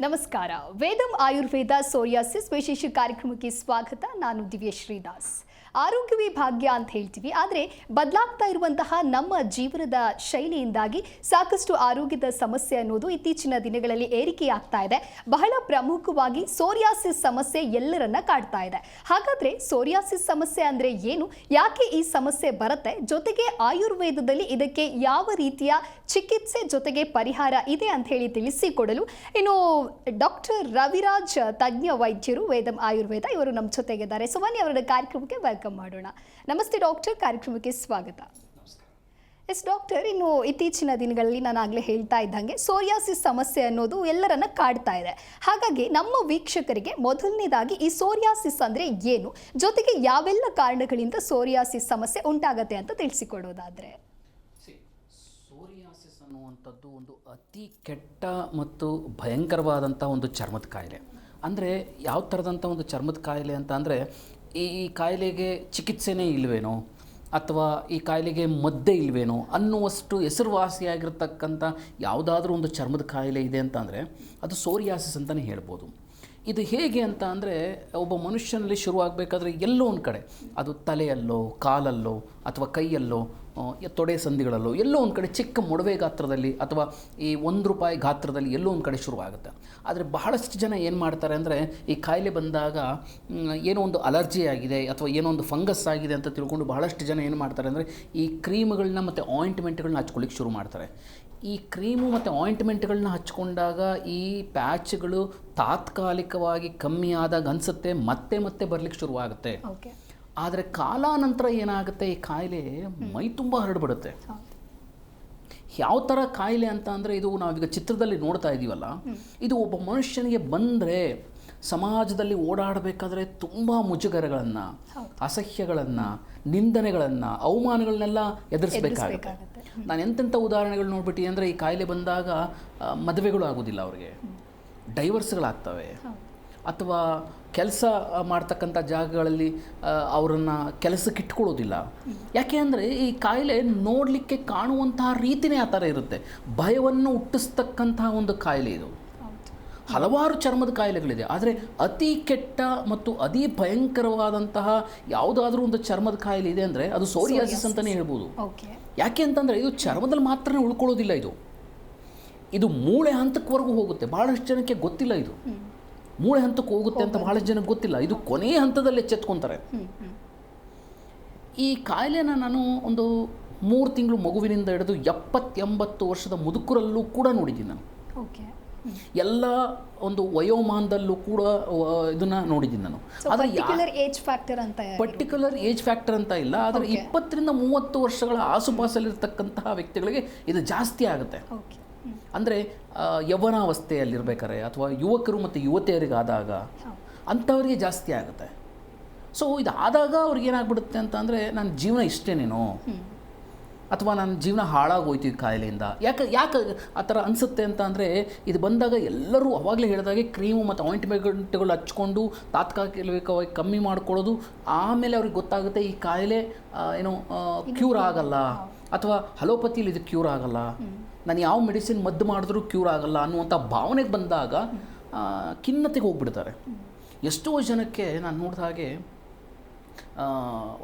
ನಮಸ್ಕಾರ. ವೇದಂ ಆಯುರ್ವೇದ ಸೋರಿಯಾಸಿಸ್ ವಿಶೇಷ ಕಾರ್ಯಕ್ರಮಕ್ಕೆ ಸ್ವಾಗತ. ನಾನು ದಿವ್ಯಶ್ರೀ ದಾಸ್. ಆರೋಗ್ಯವೇ ಭಾಗ್ಯ ಅಂತ ಹೇಳ್ತೀವಿ, ಆದರೆ ಬದಲಾಗ್ತಾ ಇರುವಂತಹ ನಮ್ಮ ಜೀವನದ ಶೈಲಿಯಿಂದಾಗಿ ಸಾಕಷ್ಟು ಆರೋಗ್ಯದ ಸಮಸ್ಯೆ ಅನ್ನೋದು ಇತ್ತೀಚಿನ ದಿನಗಳಲ್ಲಿ ಏರಿಕೆಯಾಗ್ತಾ ಇದೆ. ಬಹಳ ಪ್ರಮುಖವಾಗಿ ಸೋರಿಯಾಸಿಸ್ ಸಮಸ್ಯೆ ಎಲ್ಲರನ್ನ ಕಾಡ್ತಾ ಇದೆ. ಹಾಗಾದ್ರೆ ಸೋರಿಯಾಸಿಸ್ ಸಮಸ್ಯೆ ಅಂದ್ರೆ ಏನು, ಯಾಕೆ ಈ ಸಮಸ್ಯೆ ಬರುತ್ತೆ, ಜೊತೆಗೆ ಆಯುರ್ವೇದದಲ್ಲಿ ಇದಕ್ಕೆ ಯಾವ ರೀತಿಯ ಚಿಕಿತ್ಸೆ ಜೊತೆಗೆ ಪರಿಹಾರ ಇದೆ ಅಂತ ಹೇಳಿ ತಿಳಿಸಿಕೊಡಲು ಇನ್ನು ಡಾಕ್ಟರ್ ರವಿರಾಜ್ ತಜ್ಞ ವೈದ್ಯರು ವೇದಂ ಆಯುರ್ವೇದ ಇವರು ನಮ್ಮ ಜೊತೆಗಿದ್ದಾರೆ. ಸೊ ಬನ್ನಿ ಅವರ ಕಾರ್ಯಕ್ರಮಕ್ಕೆ ವೆಲ್ಕಮ್ ಮಾಡೋಣ. ನಮಸ್ತೆ ಡಾಕ್ಟರ್, ಕಾರ್ಯಕ್ರಮಕ್ಕೆ ಸ್ವಾಗತ. ಎಸ್ ಡಾಕ್ಟರ್, ಇನ್ನು ಇತ್ತೀಚಿನ ದಿನಗಳಲ್ಲಿ ನಾನು ಆಗಲೇ ಹೇಳ್ತಾ ಇದ್ದಂಗೆ ಸೋರಿಯಾಸಿಸ್ ಸಮಸ್ಯೆ ಅನ್ನೋದು ಎಲ್ಲರನ್ನ ಕಾಡ್ತಾ ಇದೆ. ಹಾಗಾಗಿ ನಮ್ಮ ವೀಕ್ಷಕರಿಗೆ ಮೊದಲನೇದಾಗಿ ಈ ಸೋರಿಯಾಸಿಸ್ ಅಂದ್ರೆ ಏನು, ಜೊತೆಗೆ ಯಾವೆಲ್ಲ ಕಾರಣಗಳಿಂದ ಸೋರಿಯಾಸಿಸ್ ಸಮಸ್ಯೆ ಉಂಟಾಗತ್ತೆ ಅಂತ ತಿಳಿಸಿಕೊಡೋದಾದ್ರೆ. ಸೋರಿಯಾಸಿಸ್ ಅನ್ನುವಂಥದ್ದು ಒಂದು ಅತಿ ಕೆಟ್ಟ ಮತ್ತು ಭಯಂಕರವಾದಂಥ ಒಂದು ಚರ್ಮದ ಕಾಯಿಲೆ. ಅಂದರೆ ಯಾವ ಥರದಂಥ ಒಂದು ಚರ್ಮದ ಕಾಯಿಲೆ ಅಂತ ಅಂದರೆ, ಈ ಕಾಯಿಲೆಗೆ ಚಿಕಿತ್ಸೆನೇ ಇಲ್ವೇನೋ ಅಥವಾ ಈ ಕಾಯಿಲೆಗೆ ಮದ್ದೇ ಇಲ್ವೇನೋ ಅನ್ನುವಷ್ಟು ಹೆಸರುವಾಸಿಯಾಗಿರ್ತಕ್ಕಂಥ ಯಾವುದಾದ್ರೂ ಒಂದು ಚರ್ಮದ ಕಾಯಿಲೆ ಇದೆ ಅಂತ ಅಂದರೆ ಅದು ಸೋರಿಯಾಸಿಸ್ ಅಂತಲೇ ಹೇಳ್ಬೋದು. ಇದು ಹೇಗೆ ಅಂತ ಅಂದರೆ, ಒಬ್ಬ ಮನುಷ್ಯನಲ್ಲಿ ಶುರುವಾಗಬೇಕಾದ್ರೆ ಎಲ್ಲೋ ಒಂದು ಕಡೆ, ಅದು ತಲೆಯಲ್ಲೋ ಕಾಲಲ್ಲೋ ಅಥವಾ ಕೈಯಲ್ಲೋ ತೊಡೆ ಸಂಧಿಗಳಲ್ಲೋ ಎಲ್ಲೋ ಒಂದು ಕಡೆ ಚಿಕ್ಕ ಮೊಡವೆ ಗಾತ್ರದಲ್ಲಿ ಅಥವಾ ಈ ₹1 ಗಾತ್ರದಲ್ಲಿ ಎಲ್ಲೋ ಒಂದು ಕಡೆ ಶುರುವಾಗುತ್ತೆ. ಆದರೆ ಬಹಳಷ್ಟು ಜನ ಏನು ಮಾಡ್ತಾರೆ ಅಂದರೆ, ಈ ಕಾಯಿಲೆ ಬಂದಾಗ ಏನೋ ಒಂದು ಅಲರ್ಜಿ ಆಗಿದೆ ಅಥವಾ ಏನೋ ಒಂದು ಫಂಗಸ್ ಆಗಿದೆ ಅಂತ ತಿಳ್ಕೊಂಡು ಬಹಳಷ್ಟು ಜನ ಏನು ಮಾಡ್ತಾರೆ ಅಂದರೆ, ಈ ಕ್ರೀಮ್ಗಳನ್ನ ಮತ್ತು ಆಯಿಂಟ್ಮೆಂಟ್ಗಳನ್ನ ಹಚ್ಕೊಳ್ಳಿಕ್ಕೆ ಶುರು ಮಾಡ್ತಾರೆ. ಈ ಕ್ರೀಮು ಮತ್ತು ಆಯಿಂಟ್ಮೆಂಟ್ಗಳನ್ನ ಹಚ್ಕೊಂಡಾಗ ಈ ಪ್ಯಾಚ್ಗಳು ತಾತ್ಕಾಲಿಕವಾಗಿ ಕಮ್ಮಿ ಆದಾಗ ಅನಿಸುತ್ತೆ, ಮತ್ತೆ ಮತ್ತೆ ಬರಲಿಕ್ಕೆ ಶುರುವಾಗುತ್ತೆ. ಆದರೆ ಕಾಲಾನಂತರ ಏನಾಗುತ್ತೆ, ಈ ಕಾಯಿಲೆ ಮೈ ತುಂಬ ಹರಡ್ಬಿಡುತ್ತೆ. ಯಾವ ಥರ ಕಾಯಿಲೆ ಅಂತ ಅಂದರೆ, ಇದು ನಾವೀಗ ಚಿತ್ರದಲ್ಲಿ ನೋಡ್ತಾ ಇದ್ದೀವಲ್ಲ, ಇದು ಒಬ್ಬ ಮನುಷ್ಯನಿಗೆ ಬಂದರೆ ಸಮಾಜದಲ್ಲಿ ಓಡಾಡಬೇಕಾದ್ರೆ ತುಂಬ ಮುಜುಗರಗಳನ್ನು, ಅಸಹ್ಯಗಳನ್ನು, ನಿಂದನೆಗಳನ್ನು, ಅವಮಾನಗಳನ್ನೆಲ್ಲ ಎದುರಿಸಬೇಕಾಗುತ್ತೆ. ನಾನು ಎಂತೆಂಥ ಉದಾಹರಣೆಗಳು ನೋಡ್ಬಿಟ್ಟು ಅಂದರೆ, ಈ ಕಾಯಿಲೆ ಬಂದಾಗ ಮದುವೆಗಳು ಆಗೋದಿಲ್ಲ ಅವ್ರಿಗೆ, ಡೈವರ್ಸ್ಗಳಾಗ್ತವೆ, ಅಥವಾ ಕೆಲಸ ಮಾಡ್ತಕ್ಕಂಥ ಜಾಗಗಳಲ್ಲಿ ಅವರನ್ನು ಕೆಲಸಕ್ಕೆ ಇಟ್ಕೊಳ್ಳೋದಿಲ್ಲ. ಯಾಕೆ ಅಂದರೆ ಈ ಕಾಯಿಲೆ ನೋಡಲಿಕ್ಕೆ ಕಾಣುವಂತಹ ರೀತಿಯೇ ಆ ಥರ ಇರುತ್ತೆ. ಭಯವನ್ನು ಹುಟ್ಟಿಸ್ತಕ್ಕಂತಹ ಒಂದು ಕಾಯಿಲೆ ಇದು. ಹಲವಾರು ಚರ್ಮದ ಕಾಯಿಲೆಗಳಿದೆ, ಆದರೆ ಅತಿ ಕೆಟ್ಟ ಮತ್ತು ಅತಿ ಭಯಂಕರವಾದಂತಹ ಯಾವುದಾದ್ರೂ ಒಂದು ಚರ್ಮದ ಕಾಯಿಲೆ ಇದೆ ಅಂದರೆ ಅದು ಸೋರಿಯಾಸಿಸ್ ಅಂತಲೇ ಹೇಳ್ಬೋದು. ಯಾಕೆ ಅಂತಂದರೆ, ಇದು ಚರ್ಮದಲ್ಲಿ ಮಾತ್ರ ಉಳ್ಕೊಳ್ಳೋದಿಲ್ಲ, ಇದು ಮೂಳೆ ಹಂತಕ್ಕವರೆಗೂ ಹೋಗುತ್ತೆ. ಭಾಳಷ್ಟು ಜನಕ್ಕೆ ಗೊತ್ತಿಲ್ಲ, ಇದು ಮೂಳೆ ಹಂತಕ್ಕೆ ಹೋಗುತ್ತೆ ಅಂತ ಬಹಳಷ್ಟು ಜನಕ್ಕೆ ಗೊತ್ತಿಲ್ಲ. ಇದು ಕೊನೆಯ ಹಂತದಲ್ಲಿ ಎಚ್ಚೆತ್ಕೊತಾರೆ. ಈ ಕಾಯಿಲೆನ ನಾನು ಒಂದು 3 ತಿಂಗಳು ಮಗುವಿನಿಂದ ಹಿಡಿದು 70-80 ವರ್ಷದ ಮುದುಕರಲ್ಲೂ ಕೂಡ ನೋಡಿದ್ದೀನಿ ನಾನು. ಎಲ್ಲ ಒಂದು ವಯೋಮಾನದಲ್ಲೂ ಕೂಡ ಇದನ್ನ ನೋಡಿದ್ದೀನಿ ನಾನು. ಆದರೆ ಪರ್ಟಿಕ್ಯುಲರ್ ಏಜ್ ಫ್ಯಾಕ್ಟರ್ ಅಂತ ಇಲ್ಲ, ಆದರೆ 20-30 ವರ್ಷಗಳ ಆಸುಪಾಸಲ್ಲಿರ್ತಕ್ಕಂತಹ ವ್ಯಕ್ತಿಗಳಿಗೆ ಇದು ಜಾಸ್ತಿ ಆಗುತ್ತೆ. ಅಂದರೆ ಯೌವನಾವಸ್ಥೆಯಲ್ಲಿರ್ಬೇಕಾರೆ ಅಥವಾ ಯುವಕರು ಮತ್ತು ಯುವತಿಯರಿಗಾದಾಗ ಅಂಥವ್ರಿಗೆ ಜಾಸ್ತಿ ಆಗುತ್ತೆ. ಸೊ ಇದಾದಾಗ ಅವ್ರಿಗೆ ಏನಾಗ್ಬಿಡುತ್ತೆ ಅಂತ ಅಂದರೆ, ನನ್ನ ಜೀವನ ಇಷ್ಟೇನೇನೋ ಅಥವಾ ನನ್ನ ಜೀವನ ಹಾಳಾಗೋಯ್ತು ಈ ಕಾಯಿಲೆಯಿಂದ. ಯಾಕೆ ಆ ಥರ ಅನಿಸುತ್ತೆ ಅಂತ ಅಂದರೆ, ಇದು ಬಂದಾಗ ಎಲ್ಲರೂ ಅವಾಗಲೇ ಹೇಳಿದಾಗೆ ಕ್ರೀಮು ಮತ್ತು ಆಯಿಂಟ್ಮೆಂಟ್ಗಳು ಹಚ್ಕೊಂಡು ತಾತ್ಕಾಲಿಕವಾಗಿ ಕಮ್ಮಿ ಮಾಡ್ಕೊಳ್ಳೋದು. ಆಮೇಲೆ ಅವ್ರಿಗೆ ಗೊತ್ತಾಗುತ್ತೆ ಈ ಕಾಯಿಲೆ ಏನೋ ಕ್ಯೂರ್ ಆಗಲ್ಲ, ಅಥವಾ ಅಲೋಪತಿಲಿ ಇದು ಕ್ಯೂರ್ ಆಗಲ್ಲ, ನಾನು ಯಾವ ಮೆಡಿಸಿನ್ ಮದ್ದು ಮಾಡಿದ್ರೂ ಕ್ಯೂರ್ ಆಗಲ್ಲ ಅನ್ನುವಂಥ ಭಾವನೆಗೆ ಬಂದಾಗ ಖಿನ್ನತೆಗೆ ಹೋಗ್ಬಿಡ್ತಾರೆ. ಎಷ್ಟೋ ಜನಕ್ಕೆ ನಾನು ನೋಡಿದ ಹಾಗೆ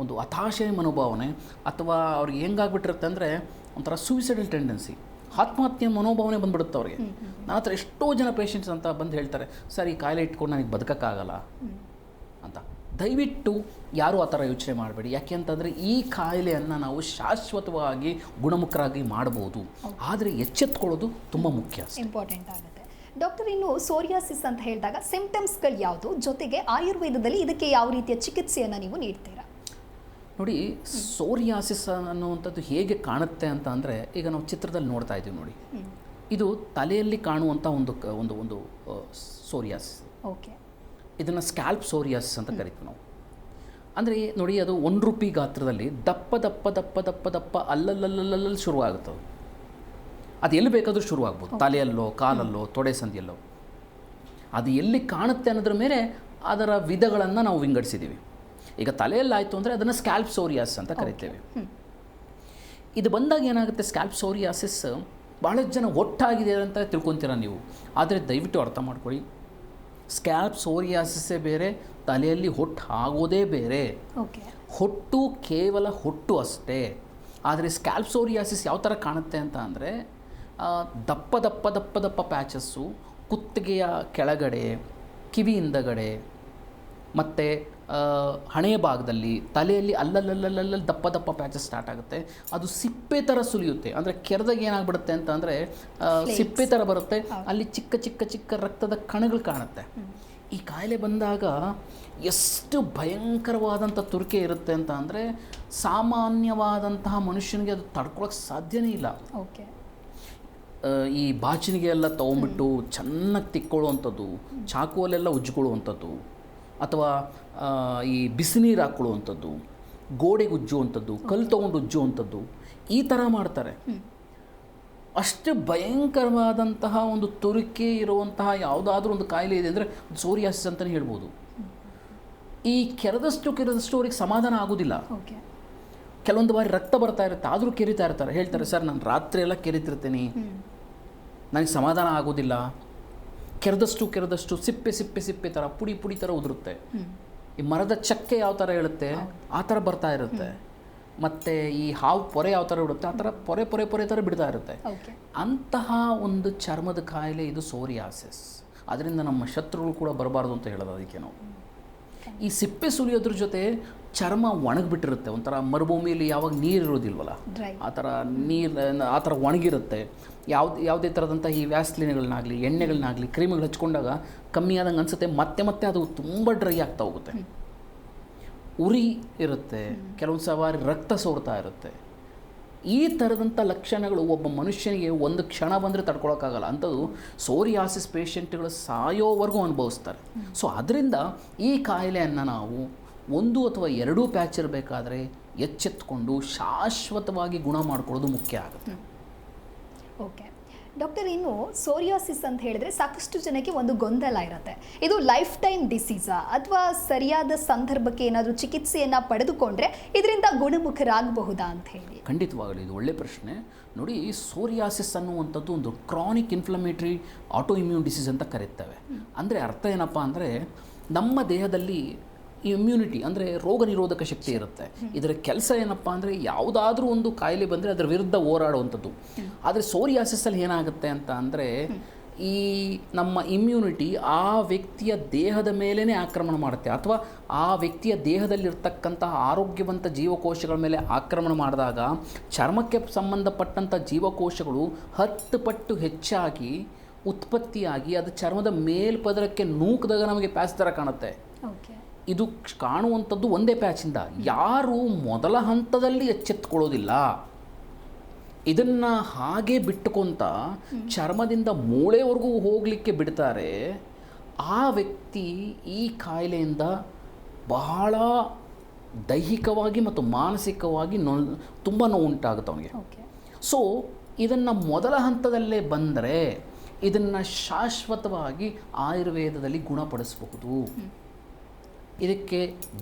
ಒಂದು ಹತಾಶೆ ಮನೋಭಾವನೆ, ಅಥವಾ ಅವ್ರಿಗೆ ಹೆಂಗಾಗ್ಬಿಟ್ಟಿರುತ್ತೆ ಅಂದರೆ ಒಂಥರ ಸೂಯಿಸೈಡಲ್ ಟೆಂಡೆನ್ಸಿ, ಆತ್ಮಹತ್ಯೆ ಮನೋಭಾವನೆ ಬಂದ್ಬಿಡುತ್ತೆ ಅವ್ರಿಗೆ. ನನ್ನ ಹತ್ರ ಎಷ್ಟೋ ಜನ ಪೇಷಂಟ್ಸ್ ಅಂತ ಬಂದು ಹೇಳ್ತಾರೆ, ಸರ್ ಈ ಕಾಯಿಲೆ ಇಟ್ಕೊಂಡು ನನಗೆ ಬದುಕೋಕ್ಕಾಗಲ್ಲ ಅಂತ. ದಯವಿಟ್ಟು ಯಾರೂ ಆ ಥರ ಯೋಚನೆ ಮಾಡಬೇಡಿ. ಯಾಕೆ ಅಂತಂದರೆ, ಈ ಕಾಯಿಲೆಯನ್ನು ನಾವು ಶಾಶ್ವತವಾಗಿ ಗುಣಮುಖರಾಗಿ ಮಾಡ್ಬೋದು, ಆದರೆ ಎಚ್ಚೆತ್ಕೊಳ್ಳೋದು ತುಂಬ ಮುಖ್ಯ, ಇಂಪಾರ್ಟೆಂಟ್ ಆಗುತ್ತೆ. ಡಾಕ್ಟರ್, ಇನ್ನು ಸೋರಿಯಾಸಿಸ್ ಅಂತ ಹೇಳಿದಾಗ ಸಿಂಪ್ಟಮ್ಸ್ಗಳು ಯಾವುದು, ಜೊತೆಗೆ ಆಯುರ್ವೇದದಲ್ಲಿ ಇದಕ್ಕೆ ಯಾವ ರೀತಿಯ ಚಿಕಿತ್ಸೆಯನ್ನು ನೀವು ನೀಡ್ತೀರಾ? ನೋಡಿ, ಸೋರಿಯಾಸಿಸ್ ಅನ್ನುವಂಥದ್ದು ಹೇಗೆ ಕಾಣುತ್ತೆ ಅಂತ ಅಂದರೆ, ಈಗ ನಾವು ಚಿತ್ರದಲ್ಲಿ ನೋಡ್ತಾ ಇದ್ದೀವಿ ನೋಡಿ, ಇದು ತಲೆಯಲ್ಲಿ ಕಾಣುವಂಥ ಒಂದು ಸೋರಿಯಾಸಿಸ್. ಇದನ್ನು ಸ್ಕ್ಯಾಲ್ಪ್ ಸೋರಿಯಾಸಿಸ್ ಅಂತ ಕರಿತೀವಿ ನಾವು. ಅಂದರೆ ನೋಡಿ, ಅದು ₹1 ಗಾತ್ರದಲ್ಲಿ ದಪ್ಪ ದಪ್ಪ ದಪ್ಪ ದಪ್ಪ ದಪ್ಪ ಅಲ್ಲಲ್ಲಲ್ಲಲ್ಲಿ ಶುರುವಾಗುತ್ತೆ. ಅದು ಎಲ್ಲಿ ಬೇಕಾದರೂ ಶುರುವಾಗ್ಬೋದು, ತಲೆಯಲ್ಲೋ ಕಾಲಲ್ಲೋ ತೊಡೆ ಸಂದಿಯಲ್ಲೋ. ಅದು ಎಲ್ಲಿ ಕಾಣುತ್ತೆ ಅನ್ನೋದ್ರ ಮೇಲೆ ಅದರ ವಿಧಗಳನ್ನು ನಾವು ವಿಂಗಡಿಸಿದ್ದೀವಿ. ಈಗ ತಲೆಯಲ್ಲಾಯಿತು ಅಂದರೆ ಅದನ್ನು ಸ್ಕ್ಯಾಲ್ಪ್ ಸೋರಿಯಾಸಿಸ್ ಅಂತ ಕರಿತೇವೆ. ಇದು ಬಂದಾಗ ಏನಾಗುತ್ತೆ, ಸ್ಕ್ಯಾಲ್ಪ್ ಸೋರಿಯಾಸಿಸ್ ಭಾಳಷ್ಟು ಜನ ಒಟ್ಟಾಗಿದೆ ಅಂತ ತಿಳ್ಕೊತೀರ ನೀವು. ಆದರೆ ದಯವಿಟ್ಟು ಅರ್ಥ ಮಾಡ್ಕೊಳ್ಳಿ, ಸ್ಕ್ಯಾಲ್ಪ್ ಸೋರಿಯಾಸಿಸ್ಸೇ ಬೇರೆ, ತಲೆಯಲ್ಲಿ ಹೊಟ್ಟು ಆಗೋದೇ ಬೇರೆ. ಓಕೆ. ಹೊಟ್ಟು ಕೇವಲ ಹೊಟ್ಟು ಅಷ್ಟೇ. ಆದರೆ ಸ್ಕ್ಯಾಲ್ಪ್ ಸೋರಿಯಾಸಿಸ್ ಯಾವ ಥರ ಕಾಣುತ್ತೆ ಅಂತ ಅಂದರೆ ದಪ್ಪ ದಪ್ಪ ದಪ್ಪ ದಪ್ಪ ಪ್ಯಾಚಸ್ಸು ಕುತ್ತಿಗೆಯ ಕೆಳಗಡೆ, ಕಿವಿ ಹಿಂದಗಡೆ, ಮತ್ತು ಹಣೆಯ ಭಾಗದಲ್ಲಿ, ತಲೆಯಲ್ಲಿ ಅಲ್ಲಲ್ಲಲ್ಲಲ್ಲಿ ದಪ್ಪ ದಪ್ಪ ಪ್ಯಾಚಸ್ ಸ್ಟಾರ್ಟ್ ಆಗುತ್ತೆ. ಅದು ಸಿಪ್ಪೆ ಥರ ಸುಲಿಯುತ್ತೆ. ಅಂದರೆ ಕೆರೆದಾಗ ಏನಾಗ್ಬಿಡುತ್ತೆ ಅಂತ ಅಂದರೆ ಸಿಪ್ಪೆ ಥರ ಬರುತ್ತೆ, ಅಲ್ಲಿ ಚಿಕ್ಕ ಚಿಕ್ಕ ಚಿಕ್ಕ ರಕ್ತದ ಕಣಗಳು ಕಾಣುತ್ತೆ. ಈ ಕಾಯಿಲೆ ಬಂದಾಗ ಎಷ್ಟು ಭಯಂಕರವಾದಂಥ ತುರಿಕೆ ಇರುತ್ತೆ ಅಂತ ಅಂದರೆ ಸಾಮಾನ್ಯವಾದಂತಹ ಮನುಷ್ಯನಿಗೆ ಅದು ತಡ್ಕೊಳಕ್ಕೆ ಸಾಧ್ಯನೇ ಇಲ್ಲ. ಓಕೆ. ಈ ಬಾಚಿನಿಗೆ ಎಲ್ಲ ತೊಗೊಂಬಿಟ್ಟು ಚೆನ್ನಾಗಿ ತಿಕ್ಕೊಳ್ಳುವಂಥದ್ದು, ಚಾಕುವಲ್ಲೆಲ್ಲ ಉಜ್ಕೊಳ್ಳುವಂಥದ್ದು, ಅಥವಾ ಈ ಬಿಸಿನೀರು ಹಾಕ್ಕೊಳ್ಳುವಂಥದ್ದು, ಗೋಡೆಗೆ ಉಜ್ಜುವಂಥದ್ದು, ಕಲ್ಲು ತೊಗೊಂಡು ಉಜ್ಜುವಂಥದ್ದು, ಈ ಥರ ಮಾಡ್ತಾರೆ. ಅಷ್ಟು ಭಯಂಕರವಾದಂತಹ ಒಂದು ತುರಿಕೆ ಇರುವಂತಹ ಯಾವುದಾದ್ರೂ ಒಂದು ಕಾಯಿಲೆ ಇದೆ ಅಂದರೆ ಸೋರಿಯಾಸಿಸ್ ಅಂತಲೇ ಹೇಳ್ಬೋದು. ಈ ಕೆರೆದಷ್ಟು ಅವ್ರಿಗೆ ಸಮಾಧಾನ ಆಗೋದಿಲ್ಲ. ಕೆಲವೊಂದು ಬಾರಿ ರಕ್ತ ಬರ್ತಾ ಇರುತ್ತೆ, ಆದರೂ ಕೆರಿತಾ ಇರ್ತಾರೆ. ಹೇಳ್ತಾರೆ, ಸರ್ ನಾನು ರಾತ್ರಿ ಎಲ್ಲ ಕೆರಿತಿರ್ತೀನಿ, ನನಗೆ ಸಮಾಧಾನ ಆಗೋದಿಲ್ಲ. ಕೆರೆದಷ್ಟು ಸಿಪ್ಪೆ ಸಿಪ್ಪೆ ಸಿಪ್ಪೆ ಥರ ಪುಡಿ ಪುಡಿ ಥರ ಉದುರುತ್ತೆ. ಈ ಮರದ ಚಕ್ಕೆ ಯಾವ ಥರ ಹೇಳುತ್ತೆ ಆ ಥರ ಬರ್ತಾ ಇರುತ್ತೆ. ಮತ್ತು ಈ ಹಾವು ಪೊರೆ ಯಾವ ಥರ ಬಿಡುತ್ತೆ ಆ ಥರ ಪೊರೆ ಪೊರೆ ಪೊರೆ ಥರ ಬಿಡ್ತಾ ಇರುತ್ತೆ. ಅಂತಹ ಒಂದು ಚರ್ಮದ ಕಾಯಿಲೆ ಇದು ಸೋರಿಯಾಸಿಸ್. ಅದರಿಂದ ನಮ್ಮ ಶತ್ರುಗಳು ಕೂಡ ಬರಬಾರ್ದು ಅಂತ ಹೇಳೋದು. ಅದಕ್ಕೆ ನಾವು ಈ ಸಿಪ್ಪೆ ಸುಲಿಯೋದ್ರ ಜೊತೆ ಚರ್ಮ ಒಣಗಿಬಿಟ್ಟಿರುತ್ತೆ. ಒಂಥರ ಮರುಭೂಮಿಯಲ್ಲಿ ಯಾವಾಗ ನೀರು ಇರೋದಿಲ್ವಲ್ಲ ಆ ಥರ ಒಣಗಿರುತ್ತೆ. ಯಾವುದೇ ಥರದಂಥ ಈ ವ್ಯಾಸ್ಲಿನ್ಗಳನ್ನಾಗಲಿ ಎಣ್ಣೆಗಳನ್ನಾಗಲಿ ಕ್ರೀಮ್ಗಳು ಹಚ್ಕೊಂಡಾಗ ಕಮ್ಮಿ ಆದಂಗೆ ಅನಿಸುತ್ತೆ. ಮತ್ತೆ ಅದು ತುಂಬ ಡ್ರೈ ಆಗ್ತಾ ಹೋಗುತ್ತೆ. ಉರಿ ಇರುತ್ತೆ, ಕೆಲವೊಂದು ಸವಾರಿ ರಕ್ತ ಸೋರ್ತಾ ಇರುತ್ತೆ. ಈ ಥರದಂಥ ಲಕ್ಷಣಗಳು ಒಬ್ಬ ಮನುಷ್ಯನಿಗೆ ಒಂದು ಕ್ಷಣ ಬಂದರೆ ತಡ್ಕೊಳಕ್ಕಾಗಲ್ಲ. ಅಂಥದ್ದು ಸೋರಿಯಾಸಿಸ್ ಪೇಷಂಟ್ಗಳು ಸಾಯೋವರೆಗೂ ಅನುಭವಿಸ್ತಾರೆ. ಸೊ ಅದರಿಂದ ಈ ಕಾಯಿಲೆಯನ್ನು ನಾವು 1 ಅಥವಾ 2 ಪ್ಯಾಚ್ ಇರಬೇಕಾದ್ರೆ ಎಚ್ಚೆತ್ತುಕೊಂಡು ಶಾಶ್ವತವಾಗಿ ಗುಣ ಮಾಡ್ಕೊಳ್ಳೋದು ಮುಖ್ಯ ಆಗುತ್ತೆ. ಓಕೆ ಡಾಕ್ಟರ್, ಇನ್ನು ಸೋರಿಯಾಸಿಸ್ ಅಂತ ಹೇಳಿದ್ರೆ ಸಾಕಷ್ಟು ಜನಕ್ಕೆ ಒಂದು ಗೊಂದಲ ಇರುತ್ತೆ. ಇದು ಲೈಫ್ ಟೈಮ್ ಡಿಸೀಸಾ ಅಥವಾ ಸರಿಯಾದ ಸಂದರ್ಭಕ್ಕೆ ಏನಾದರೂ ಚಿಕಿತ್ಸೆಯನ್ನು ಪಡೆದುಕೊಂಡ್ರೆ ಇದರಿಂದ ಗುಣಮುಖರಾಗಬಹುದಾ ಅಂತ ಹೇಳಿ? ಖಂಡಿತವಾಗಲಿ, ಇದು ಒಳ್ಳೆ ಪ್ರಶ್ನೆ. ನೋಡಿ, ಸೋರಿಯಾಸಿಸ್ ಅನ್ನುವಂಥದ್ದು ಒಂದು chronic inflammatory auto immune disease ಅಂತ ಕರೀತೇವೆ. ಅಂದರೆ ಅರ್ಥ ಏನಪ್ಪ ಅಂದರೆ ನಮ್ಮ ದೇಹದಲ್ಲಿ ಇಮ್ಯುನಿಟಿ ಅಂದರೆ ರೋಗ ನಿರೋಧಕ ಶಕ್ತಿ ಇರುತ್ತೆ. ಇದರ ಕೆಲಸ ಏನಪ್ಪ ಅಂದರೆ ಯಾವುದಾದ್ರೂ ಒಂದು ಕಾಯಿಲೆ ಬಂದರೆ ಅದರ ವಿರುದ್ಧ ಹೋರಾಡುವಂಥದ್ದು. ಆದರೆ ಸೋರಿಯಾಸಿಸಲ್ಲಿ ಏನಾಗುತ್ತೆ ಅಂತ ಅಂದರೆ ಈ ನಮ್ಮ ಇಮ್ಯುನಿಟಿ ಆ ವ್ಯಕ್ತಿಯ ದೇಹದ ಮೇಲೇ ಆಕ್ರಮಣ ಮಾಡುತ್ತೆ, ಅಥವಾ ಆ ವ್ಯಕ್ತಿಯ ದೇಹದಲ್ಲಿರ್ತಕ್ಕಂತಹ ಆರೋಗ್ಯವಂತ ಜೀವಕೋಶಗಳ ಮೇಲೆ ಆಕ್ರಮಣ ಮಾಡಿದಾಗ ಚರ್ಮಕ್ಕೆ ಸಂಬಂಧಪಟ್ಟಂಥ ಜೀವಕೋಶಗಳು 10 ಪಟ್ಟು ಹೆಚ್ಚಾಗಿ ಉತ್ಪತ್ತಿಯಾಗಿ ಅದು ಚರ್ಮದ ಮೇಲ್ಪದರಕ್ಕೆ ನೂಕಿದಾಗ ನಮಗೆ ಪ್ಯಾಚ್ ಥರ ಕಾಣುತ್ತೆ. ಇದು ಕಾಣುವಂಥದ್ದು ಒಂದೇ ಪ್ಯಾಚಿಂದ. ಯಾರು ಮೊದಲ ಹಂತದಲ್ಲಿ ಎಚ್ಚೆತ್ತುಕೊಳ್ಳೋದಿಲ್ಲ, ಇದನ್ನು ಹಾಗೆ ಬಿಟ್ಟುಕೊಂತ ಚರ್ಮದಿಂದ ಮೂಳೆವರೆಗೂ ಹೋಗಲಿಕ್ಕೆ ಬಿಡ್ತಾರೆ, ಆ ವ್ಯಕ್ತಿ ಈ ಕಾಯಿಲೆಯಿಂದ ಬಹಳ ದೈಹಿಕವಾಗಿ ಮತ್ತು ಮಾನಸಿಕವಾಗಿ ತುಂಬ ನೋವು ಉಂಟಾಗುತ್ತೆ ಅವನಿಗೆ. ಸೊ ಇದನ್ನು ಮೊದಲ ಹಂತದಲ್ಲೇ ಬಂದರೆ ಇದನ್ನು ಶಾಶ್ವತವಾಗಿ ಆಯುರ್ವೇದದಲ್ಲಿ ಗುಣಪಡಿಸಬಹುದು. ಇದಕ್ಕೆ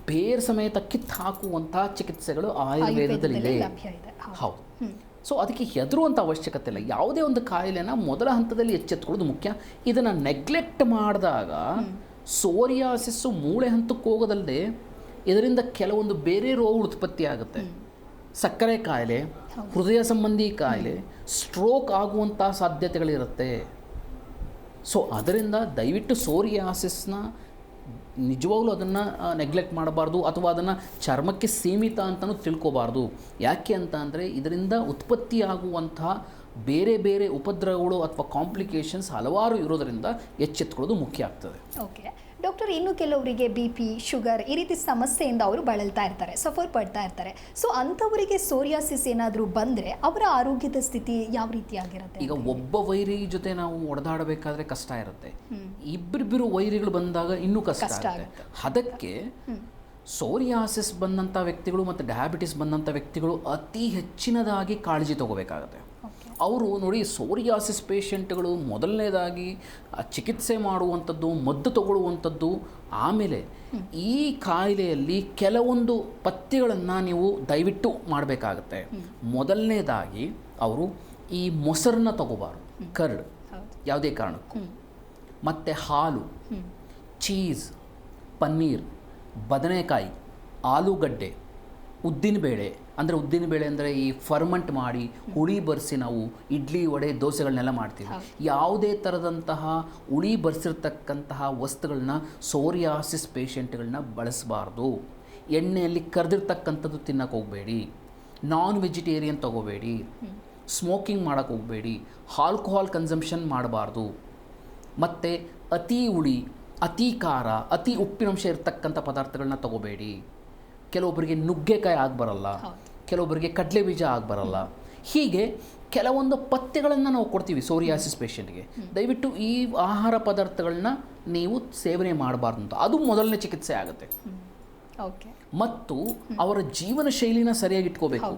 ಬೇರೆ ಸಮೇತ ಕಿತ್ತು ಹಾಕುವಂಥ ಚಿಕಿತ್ಸೆಗಳು ಆಯುರ್ವೇದದಲ್ಲಿದೆ. ಹೌದು. ಸೊ ಅದಕ್ಕೆ ಹೆದರುವಂಥ ಅವಶ್ಯಕತೆ ಇಲ್ಲ. ಯಾವುದೇ ಒಂದು ಕಾಯಿಲೆನ ಮೊದಲ ಹಂತದಲ್ಲಿ ಎಚ್ಚೆತ್ತುಕೊಳ್ಳೋದು ಮುಖ್ಯ. ಇದನ್ನು ನೆಗ್ಲೆಕ್ಟ್ ಮಾಡಿದಾಗ ಸೋರಿಯಾಸಿಸ್ಸು ಮೂಳೆ ಹಂತಕ್ಕೆ ಹೋಗೋದಲ್ಲದೆ ಇದರಿಂದ ಕೆಲವೊಂದು ಬೇರೆ ರೋಗ ಉತ್ಪತ್ತಿ ಆಗುತ್ತೆ. ಸಕ್ಕರೆ ಕಾಯಿಲೆ, ಹೃದಯ ಸಂಬಂಧಿ ಕಾಯಿಲೆ, ಸ್ಟ್ರೋಕ್ ಆಗುವಂಥ ಸಾಧ್ಯತೆಗಳಿರುತ್ತೆ. ಸೊ ಅದರಿಂದ ದಯವಿಟ್ಟು ಸೋರಿಯಾಸಿಸ್ನ ನಿಜವಾಗ್ಲೂ ಅದನ್ನು ನೆಗ್ಲೆಕ್ಟ್ ಮಾಡಬಾರ್ದು, ಅಥವಾ ಅದನ್ನು ಚರ್ಮಕ್ಕೆ ಸೀಮಿತ ಅಂತಲೂ ತಿಳ್ಕೊಬಾರ್ದು. ಯಾಕೆ ಅಂತ ಅಂದರೆ ಇದರಿಂದ ಉತ್ಪತ್ತಿಯಾಗುವಂತಹ ಬೇರೆ ಬೇರೆ ಉಪದ್ರವಗಳು ಅಥವಾ ಕಾಂಪ್ಲಿಕೇಶನ್ಸ್ ಹಲವಾರು ಇರೋದರಿಂದ ಎಚ್ಚೆತ್ತುಕೊಳ್ಳೋದು ಮುಖ್ಯ ಆಗ್ತದೆ. ಓಕೆ ಡಾಕ್ಟರ್, ಇನ್ನು ಕೆಲವರಿಗೆ BP, ಶುಗರ್ ಈ ರೀತಿ ಸಮಸ್ಯೆಯಿಂದ ಅವರು ಬಳಲ್ತಾ ಇರ್ತಾರೆ, ಸಫರ್ ಪಡ್ತಾ ಇರ್ತಾರೆ. ಸೊ ಅಂಥವರಿಗೆ ಸೋರಿಯಾಸಿಸ್ ಏನಾದರೂ ಬಂದರೆ ಅವರ ಆರೋಗ್ಯದ ಸ್ಥಿತಿ ಯಾವ ರೀತಿಯಾಗಿರುತ್ತೆ? ಈಗ ಒಬ್ಬ ವೈರಿ ಜೊತೆ ನಾವು ಒಡೆದಾಡಬೇಕಾದ್ರೆ ಕಷ್ಟ ಇರುತ್ತೆ, ಇಬ್ಬರಿಬ್ಬರು ವೈರಿಗಳು ಬಂದಾಗ ಇನ್ನೂ ಕಷ್ಟ ಆಗುತ್ತೆ. ಅದಕ್ಕೆ ಸೋರಿಯಾಸಿಸ್ ಬಂದಂಥ ವ್ಯಕ್ತಿಗಳು ಮತ್ತು ಡಯಾಬಿಟಿಸ್ ಬಂದಂಥ ವ್ಯಕ್ತಿಗಳು ಅತಿ ಹೆಚ್ಚಿನದಾಗಿ ಕಾಳಜಿ ತಗೋಬೇಕಾಗತ್ತೆ. ಅವರು ನೋಡಿ, ಸೋರಿಯಾಸಿಸ್ ಪೇಷಂಟ್ಗಳು ಮೊದಲನೇದಾಗಿ ಚಿಕಿತ್ಸೆ ಮಾಡುವಂಥದ್ದು, ಮದ್ದು ತಗೊಳ್ಳುವಂಥದ್ದು, ಆಮೇಲೆ ಈ ಕಾಯಿಲೆಯಲ್ಲಿ ಕೆಲವೊಂದು ಪಥ್ಯಗಳನ್ನು ನೀವು ದಯವಿಟ್ಟು ಮಾಡಬೇಕಾಗತ್ತೆ. ಮೊದಲನೇದಾಗಿ ಅವರು ಈ ಮೊಸರನ್ನ ತಗೋಬಾರ್ದು, ಕರ್ಡ್ ಹೌದು. ಯಾವುದೇ ಕಾರಣಕ್ಕೂ. ಮತ್ತು ಹಾಲು, ಚೀಸ್, ಪನ್ನೀರ್, ಬದನೆಕಾಯಿ, ಆಲೂಗಡ್ಡೆ, ಉದ್ದಿನಬೇಳೆ ಅಂದರೆ ಈ ಫರ್ಮೆಂಟ್ ಮಾಡಿ ಹುಳಿ ಬರೆಸಿ ನಾವು ಇಡ್ಲಿ, ವಡೆ, ದೋಸೆಗಳನ್ನೆಲ್ಲ ಮಾಡ್ತೀವಿ. ಯಾವುದೇ ಥರದಂತಹ ಹುಳಿ ಬರೆಸಿರ್ತಕ್ಕಂತಹ ವಸ್ತುಗಳನ್ನ ಸೋರಿಯಾಸಿಸ್ ಪೇಷಂಟ್ಗಳನ್ನ ಬಳಸಬಾರ್ದು. ಎಣ್ಣೆಯಲ್ಲಿ ಕರೆದಿರ್ತಕ್ಕಂಥದ್ದು ತಿನ್ನಕ್ಕೆ ಹೋಗಬೇಡಿ, ನಾನ್ ವೆಜಿಟೇರಿಯನ್ ತಗೋಬೇಡಿ, ಸ್ಮೋಕಿಂಗ್ ಮಾಡೋಕ್ಕೆ ಹೋಗಬೇಡಿ, ಆಲ್ಕೋಹಾಲ್ ಕನ್ಸಂಪ್ಷನ್ ಮಾಡಬಾರ್ದು. ಮತ್ತು ಅತಿ ಹುಳಿ, ಅತಿ ಖಾರ, ಅತಿ ಉಪ್ಪಿನಂಶ ಇರತಕ್ಕಂಥ ಪದಾರ್ಥಗಳನ್ನ ತಗೋಬೇಡಿ. ಕೆಲವೊಬ್ಬರಿಗೆ ನುಗ್ಗೆಕಾಯಿ ಆಗಬರಲ್ಲ, ಕೆಲವೊಬ್ಬರಿಗೆ ಕಡಲೆ ಬೀಜ ಆಗಬರಲ್ಲ. ಹೀಗೆ ಕೆಲವೊಂದು ಪಥ್ಯಗಳನ್ನು ನಾವು ಕೊಡ್ತೀವಿ ಸೋರಿಯಾಸಿಸ್ ಪೇಷಂಟ್ಗೆ. ದಯವಿಟ್ಟು ಈ ಆಹಾರ ಪದಾರ್ಥಗಳನ್ನ ನೀವು ಸೇವನೆ ಮಾಡಬಾರ್ದು ಅಂತ. ಅದು ಮೊದಲನೇ ಚಿಕಿತ್ಸೆ ಆಗುತ್ತೆ. ಮತ್ತು ಅವರ ಜೀವನ ಶೈಲಿನ ಸರಿಯಾಗಿ ಇಟ್ಕೋಬೇಕು.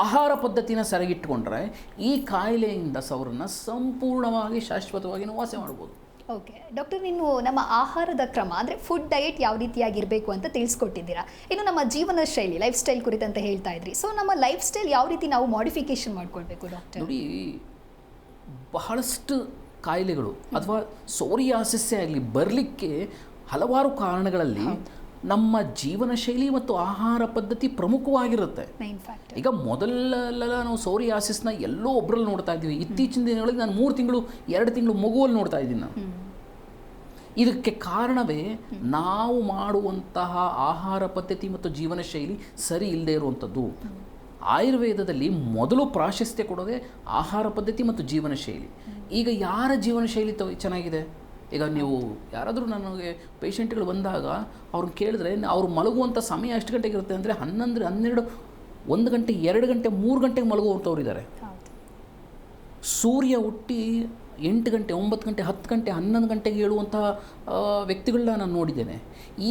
ಆಹಾರ ಪದ್ಧತಿನ ಸರಿಯಾಗಿಟ್ಕೊಂಡ್ರೆ ಈ ಕಾಯಿಲೆಯಿಂದ ಅವರನ್ನು ಸಂಪೂರ್ಣವಾಗಿ ಶಾಶ್ವತವಾಗಿ ನಾವು ವಾಸಿ ಮಾಡ್ಬೋದು. ಓಕೆ ಡಾಕ್ಟರ್, ಇನ್ನು ನಮ್ಮ ಆಹಾರದ ಕ್ರಮ ಅಂದರೆ ಫುಡ್ ಡಯಟ್ ಯಾವ ರೀತಿಯಾಗಿರಬೇಕು ಅಂತ ತಿಳಿಸ್ಕೊಟ್ಟಿದ್ದೀರಾ. ಇನ್ನು ನಮ್ಮ ಜೀವನ ಶೈಲಿ, ಲೈಫ್ ಸ್ಟೈಲ್ ಕುರಿತಂತೆ ಹೇಳ್ತಾ ಇದ್ರಿ. ಸೊ ನಮ್ಮ ಲೈಫ್ ಸ್ಟೈಲ್ ಯಾವ ರೀತಿ ನಾವು ಮಾಡಿಫಿಕೇಶನ್ ಮಾಡ್ಕೊಳ್ಬೇಕು ಡಾಕ್ಟರ್? ನೋಡಿ, ಬಹಳಷ್ಟು ಕಾಯಿಲೆಗಳು ಅಥವಾ ಸೋರಿಯಾಸಿಸ್ಸೇ ಆಗಲಿ ಬರಲಿಕ್ಕೆ ಹಲವಾರು ಕಾರಣಗಳಲ್ಲಿ ನಮ್ಮ ಜೀವನ ಶೈಲಿ ಮತ್ತು ಆಹಾರ ಪದ್ಧತಿ ಪ್ರಮುಖವಾಗಿರುತ್ತೆ. ಈಗ ಮೊದಲೆಲ್ಲ ನಾವು ಸೋರಿಯಾಸಿಸ್ನ ಎಲ್ಲೋ ಒಬ್ಬರಲ್ಲಿ ನೋಡ್ತಾ ಇದ್ದೀವಿ. ಇತ್ತೀಚಿನ ದಿನಗಳಲ್ಲಿ ನಾನು 3 ತಿಂಗಳು 2 ತಿಂಗಳು ಮಗುವಲ್ಲಿ ನೋಡ್ತಾ ಇದ್ದೀನಿ ನಾನು. ಇದಕ್ಕೆ ಕಾರಣವೇ ನಾವು ಮಾಡುವಂತಹ ಆಹಾರ ಪದ್ಧತಿ ಮತ್ತು ಜೀವನ ಶೈಲಿ ಸರಿ ಇಲ್ಲದೆ ಇರುವಂಥದ್ದು. ಆಯುರ್ವೇದದಲ್ಲಿ ಮೊದಲು ಪ್ರಾಶಸ್ತ್ಯ ಕೊಡೋದೇ ಆಹಾರ ಪದ್ಧತಿ ಮತ್ತು ಜೀವನ ಶೈಲಿ. ಈಗ ಯಾರ ಜೀವನ ಶೈಲಿ ಚೆನ್ನಾಗಿದೆ? ಈಗ ನೀವು ಯಾರಾದರೂ ನನಗೆ ಪೇಷಂಟ್ಗಳು ಬಂದಾಗ ಅವ್ರನ್ನ ಕೇಳಿದ್ರೆ ಅವ್ರು ಮಲಗುವಂಥ ಸಮಯ ಎಷ್ಟು ಗಂಟೆಗೆ ಇರುತ್ತೆ ಅಂದರೆ 11, 12, 1 ಗಂಟೆ, 2 ಗಂಟೆ, 3 ಗಂಟೆಗೆ ಮಲಗುವಂಥವ್ರು ಇದ್ದಾರೆ. ಸೂರ್ಯ ಹುಟ್ಟಿ 8 ಗಂಟೆ, 9 ಗಂಟೆ, 10 ಗಂಟೆ, 11 ಗಂಟೆಗೆ ಹೇಳುವಂತಹ ವ್ಯಕ್ತಿಗಳನ್ನ ನಾನು ನೋಡಿದ್ದೇನೆ.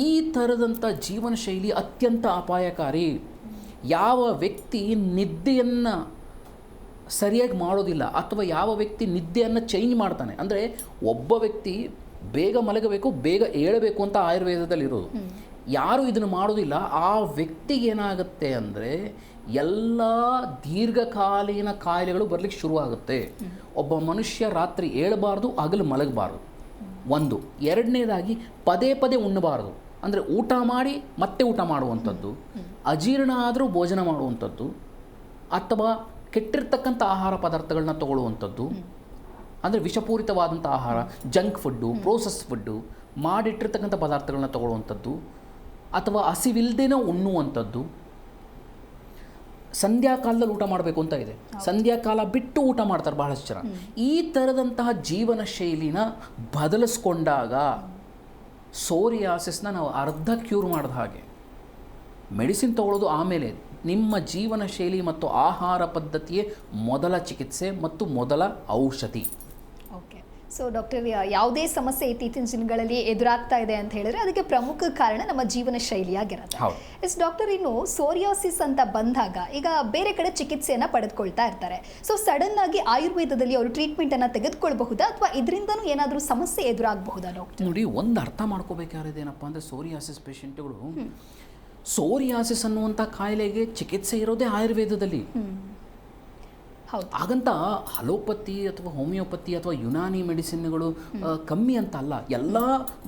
ಈ ಥರದಂಥ ಜೀವನ ಶೈಲಿ ಅತ್ಯಂತ ಅಪಾಯಕಾರಿ. ಯಾವ ವ್ಯಕ್ತಿ ನಿದ್ದೆಯನ್ನು ಸರಿಯಾಗಿ ಮಾಡೋದಿಲ್ಲ ಅಥವಾ ಯಾವ ವ್ಯಕ್ತಿ ನಿದ್ದೆಯನ್ನು ಚೇಂಜ್ ಮಾಡ್ತಾನೆ, ಅಂದರೆ ಒಬ್ಬ ವ್ಯಕ್ತಿ ಬೇಗ ಮಲಗಬೇಕು, ಬೇಗ ಏಳಬೇಕು ಅಂತ ಆಯುರ್ವೇದದಲ್ಲಿರೋದು. ಯಾರು ಇದನ್ನು ಮಾಡೋದಿಲ್ಲ ಆ ವ್ಯಕ್ತಿಗೆ ಏನಾಗುತ್ತೆ ಅಂದರೆ ಎಲ್ಲ ದೀರ್ಘಕಾಲೀನ ಕಾಯಿಲೆಗಳು ಬರಲಿಕ್ಕೆ ಶುರುವಾಗುತ್ತೆ. ಒಬ್ಬ ಮನುಷ್ಯ ರಾತ್ರಿ ಏಳಬಾರ್ದು, ಹಗಲು ಮಲಗಬಾರ್ದು. ಒಂದು. ಎರಡನೇದಾಗಿ ಪದೇ ಪದೇ ಉಣ್ಣಬಾರ್ದು, ಅಂದರೆ ಊಟ ಮಾಡಿ ಮತ್ತೆ ಊಟ ಮಾಡುವಂಥದ್ದು, ಅಜೀರ್ಣ ಆದರೂ ಭೋಜನ ಮಾಡುವಂಥದ್ದು, ಅಥವಾ ಕೆಟ್ಟಿರ್ತಕ್ಕಂಥ ಆಹಾರ ಪದಾರ್ಥಗಳನ್ನ ತಗೊಳ್ಳುವಂಥದ್ದು, ಅಂದರೆ ವಿಷಪೂರಿತವಾದಂಥ ಆಹಾರ, ಜಂಕ್ ಫುಡ್ಡು, ಪ್ರೋಸೆಸ್ ಫುಡ್ಡು, ಮಾಡಿಟ್ಟಿರ್ತಕ್ಕಂಥ ಪದಾರ್ಥಗಳನ್ನ ತಗೊಳ್ಳುವಂಥದ್ದು, ಅಥವಾ ಹಸಿವಿಲ್ದೇನೋ ಉಣ್ಣುವಂಥದ್ದು. ಸಂಧ್ಯಾಕಾಲದಲ್ಲಿ ಊಟ ಮಾಡಬೇಕು ಅಂತ ಇದೆ, ಸಂಧ್ಯಾಕಾಲ ಬಿಟ್ಟು ಊಟ ಮಾಡ್ತಾರೆ ಬಹಳಷ್ಟು ಜನ. ಈ ಥರದಂತಹ ಜೀವನ ಶೈಲಿನ ಬದಲಿಸ್ಕೊಂಡಾಗ ಸೋರಿಯಾಸಿಸ್ನ ನಾವು ಅರ್ಧ ಕ್ಯೂರ್ ಮಾಡಿದ ಹಾಗೆ. ಮೆಡಿಸಿನ್ ತಗೊಳ್ಳೋದು ಆಮೇಲೆ, ನಿಮ್ಮ ಜೀವನ ಶೈಲಿ ಮತ್ತು ಆಹಾರ ಪದ್ಧತಿಯೇ ಮೊದಲ ಚಿಕಿತ್ಸೆ ಮತ್ತು ಮೊದಲ ಔಷಧಿ. ಓಕೆ, ಸೊ ಡಾಕ್ಟರ್, ಯಾವುದೇ ಸಮಸ್ಯೆ ಇತ್ತೀಚಿನ ದಿನಗಳಲ್ಲಿ ಎದುರಾಗ್ತಾ ಇದೆ ಅಂತ ಹೇಳಿದ್ರೆ ಅದಕ್ಕೆ ಪ್ರಮುಖ ಕಾರಣ ನಮ್ಮ ಜೀವನ ಶೈಲಿಯಾಗಿರುತ್ತೆ. ಎಸ್ ಡಾಕ್ಟರ್, ಇನ್ನು ಸೋರಿಯಾಸಿಸ್ ಅಂತ ಬಂದಾಗ ಈಗ ಬೇರೆ ಕಡೆ ಚಿಕಿತ್ಸೆಯನ್ನು ಪಡೆದುಕೊಳ್ತಾ ಇರ್ತಾರೆ. ಸೊ ಸಡನ್ ಆಗಿ ಆಯುರ್ವೇದದಲ್ಲಿ ಅವರು ಟ್ರೀಟ್ಮೆಂಟನ್ನು ತೆಗೆದುಕೊಳ್ಬಹುದಾ ಅಥವಾ ಇದರಿಂದನೂ ಏನಾದರೂ ಸಮಸ್ಯೆ ಎದುರಾಗಬಹುದಾ ಡಾಕ್ಟರ್? ನೋಡಿ, ಒಂದು ಅರ್ಥ ಮಾಡ್ಕೋಬೇಕಾಗಿರೋದು ಏನಪ್ಪ ಅಂದರೆ ಸೋರಿಯಾಸಿಸ್ ಪೇಷಂಟ್ಗಳು, ಸೋರಿಯಾಸಿಸ್ ಅನ್ನುವಂಥ ಕಾಯಿಲೆಗೆ ಚಿಕಿತ್ಸೆ ಇರೋದೇ ಆಯುರ್ವೇದದಲ್ಲಿ. ಹಾಗಂತ ಅಲೋಪತಿ ಅಥವಾ ಹೋಮಿಯೋಪತಿ ಅಥವಾ ಯುನಾನಿ ಮೆಡಿಸಿನ್ಗಳು ಕಮ್ಮಿ ಅಂತ ಅಲ್ಲ, ಎಲ್ಲ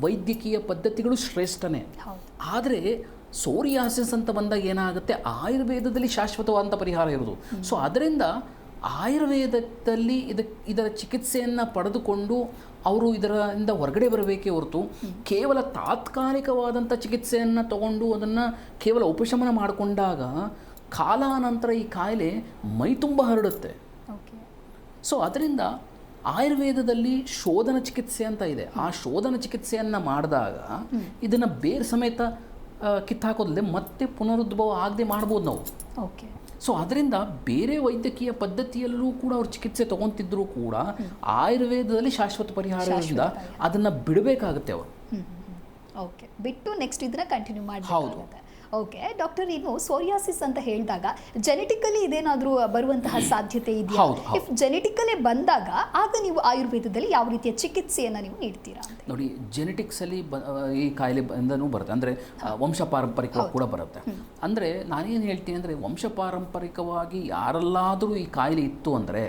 ವೈದ್ಯಕೀಯ ಪದ್ಧತಿಗಳು ಶ್ರೇಷ್ಠನೇ. ಆದರೆ ಸೋರಿಯಾಸಿಸ್ ಅಂತ ಬಂದಾಗ ಏನಾಗುತ್ತೆ, ಆಯುರ್ವೇದದಲ್ಲಿ ಶಾಶ್ವತವಾದಂಥ ಪರಿಹಾರ ಇರೋದು. ಸೊ ಅದರಿಂದ ಆಯುರ್ವೇದದಲ್ಲಿ ಇದರ ಚಿಕಿತ್ಸೆಯನ್ನು ಪಡೆದುಕೊಂಡು ಅವರು ಇದರಿಂದ ಹೊರಗಡೆ ಬರಬೇಕೇ ಹೊರತು ಕೇವಲ ತಾತ್ಕಾಲಿಕವಾದಂಥ ಚಿಕಿತ್ಸೆಯನ್ನು ತಗೊಂಡು ಅದನ್ನು ಕೇವಲ ಉಪಶಮನ ಮಾಡಿಕೊಂಡಾಗ ಕಾಲಾನಂತರ ಈ ಕಾಯಿಲೆ ಮೈ ತುಂಬ ಹರಡುತ್ತೆ. ಸೊ ಅದರಿಂದ ಆಯುರ್ವೇದದಲ್ಲಿ ಶೋಧನ ಚಿಕಿತ್ಸೆ ಅಂತ ಇದೆ. ಆ ಶೋಧನ ಚಿಕಿತ್ಸೆಯನ್ನು ಮಾಡಿದಾಗ ಇದನ್ನು ಬೇರೆ ಸಮೇತ ಕಿತ್ತಾಕೋದಲ್ಲದೆ ಮತ್ತೆ ಪುನರುದ್ಭವ ಆಗದೆ ಮಾಡ್ಬೋದು ನಾವು. ಸೊ ಅದರಿಂದ ಬೇರೆ ವೈದ್ಯಕೀಯ ಪದ್ಧತಿಯಲ್ಲೂ ಕೂಡ ಅವ್ರು ಚಿಕಿತ್ಸೆ ತಗೊತಿದ್ರು ಕೂಡ ಆಯುರ್ವೇದದಲ್ಲಿ ಶಾಶ್ವತ ಪರಿಹಾರದಿಂದ ಅದನ್ನು ಬಿಡಬೇಕಾಗುತ್ತೆ ಅವರು. ಬಿಟ್ಟು ನೆಕ್ಸ್ಟ್ ಇದನ್ನ ಕಂಟಿನ್ಯೂ ಮಾಡಿ. ಹೌದು. ಓಕೆ ಡಾಕ್ಟರ್, ಇನ್ನು ಸೋರಿಯಾಸಿಸ್ ಅಂತ ಹೇಳಿದಾಗ ಜೆನೆಟಿಕಲಿ ಇದೇನಾದರೂ ಬರುವಂತಹ ಸಾಧ್ಯತೆ ಇದೆಯಾ? ಹೌದು, ಹೌದು. ಇಫ್ ಜೆನೆಟಿಕಲಿ ಬಂದಾಗ ಆಗ ನೀವು ಆಯುರ್ವೇದದಲ್ಲಿ ಯಾವ ರೀತಿಯ ಚಿಕಿತ್ಸೆಯನ್ನು ನೀವು ನೀಡ್ತೀರಾ ಅಂತ? ನೋಡಿ, ಜೆನೆಟಿಕ್ಸಲ್ಲಿ ಈ ಕಾಯಿಲೆ ಬಂದನೂ ಬರುತ್ತೆ, ಅಂದರೆ ವಂಶ ಪಾರಂಪರಿಕವಾಗಿ ಕೂಡ ಬರುತ್ತೆ. ಅಂದರೆ ನಾನೇನು ಹೇಳ್ತೀನಿ ಅಂದರೆ, ವಂಶ ಪಾರಂಪರಿಕವಾಗಿ ಯಾರಲ್ಲಾದರೂ ಈ ಕಾಯಿಲೆ ಇತ್ತು ಅಂದರೆ,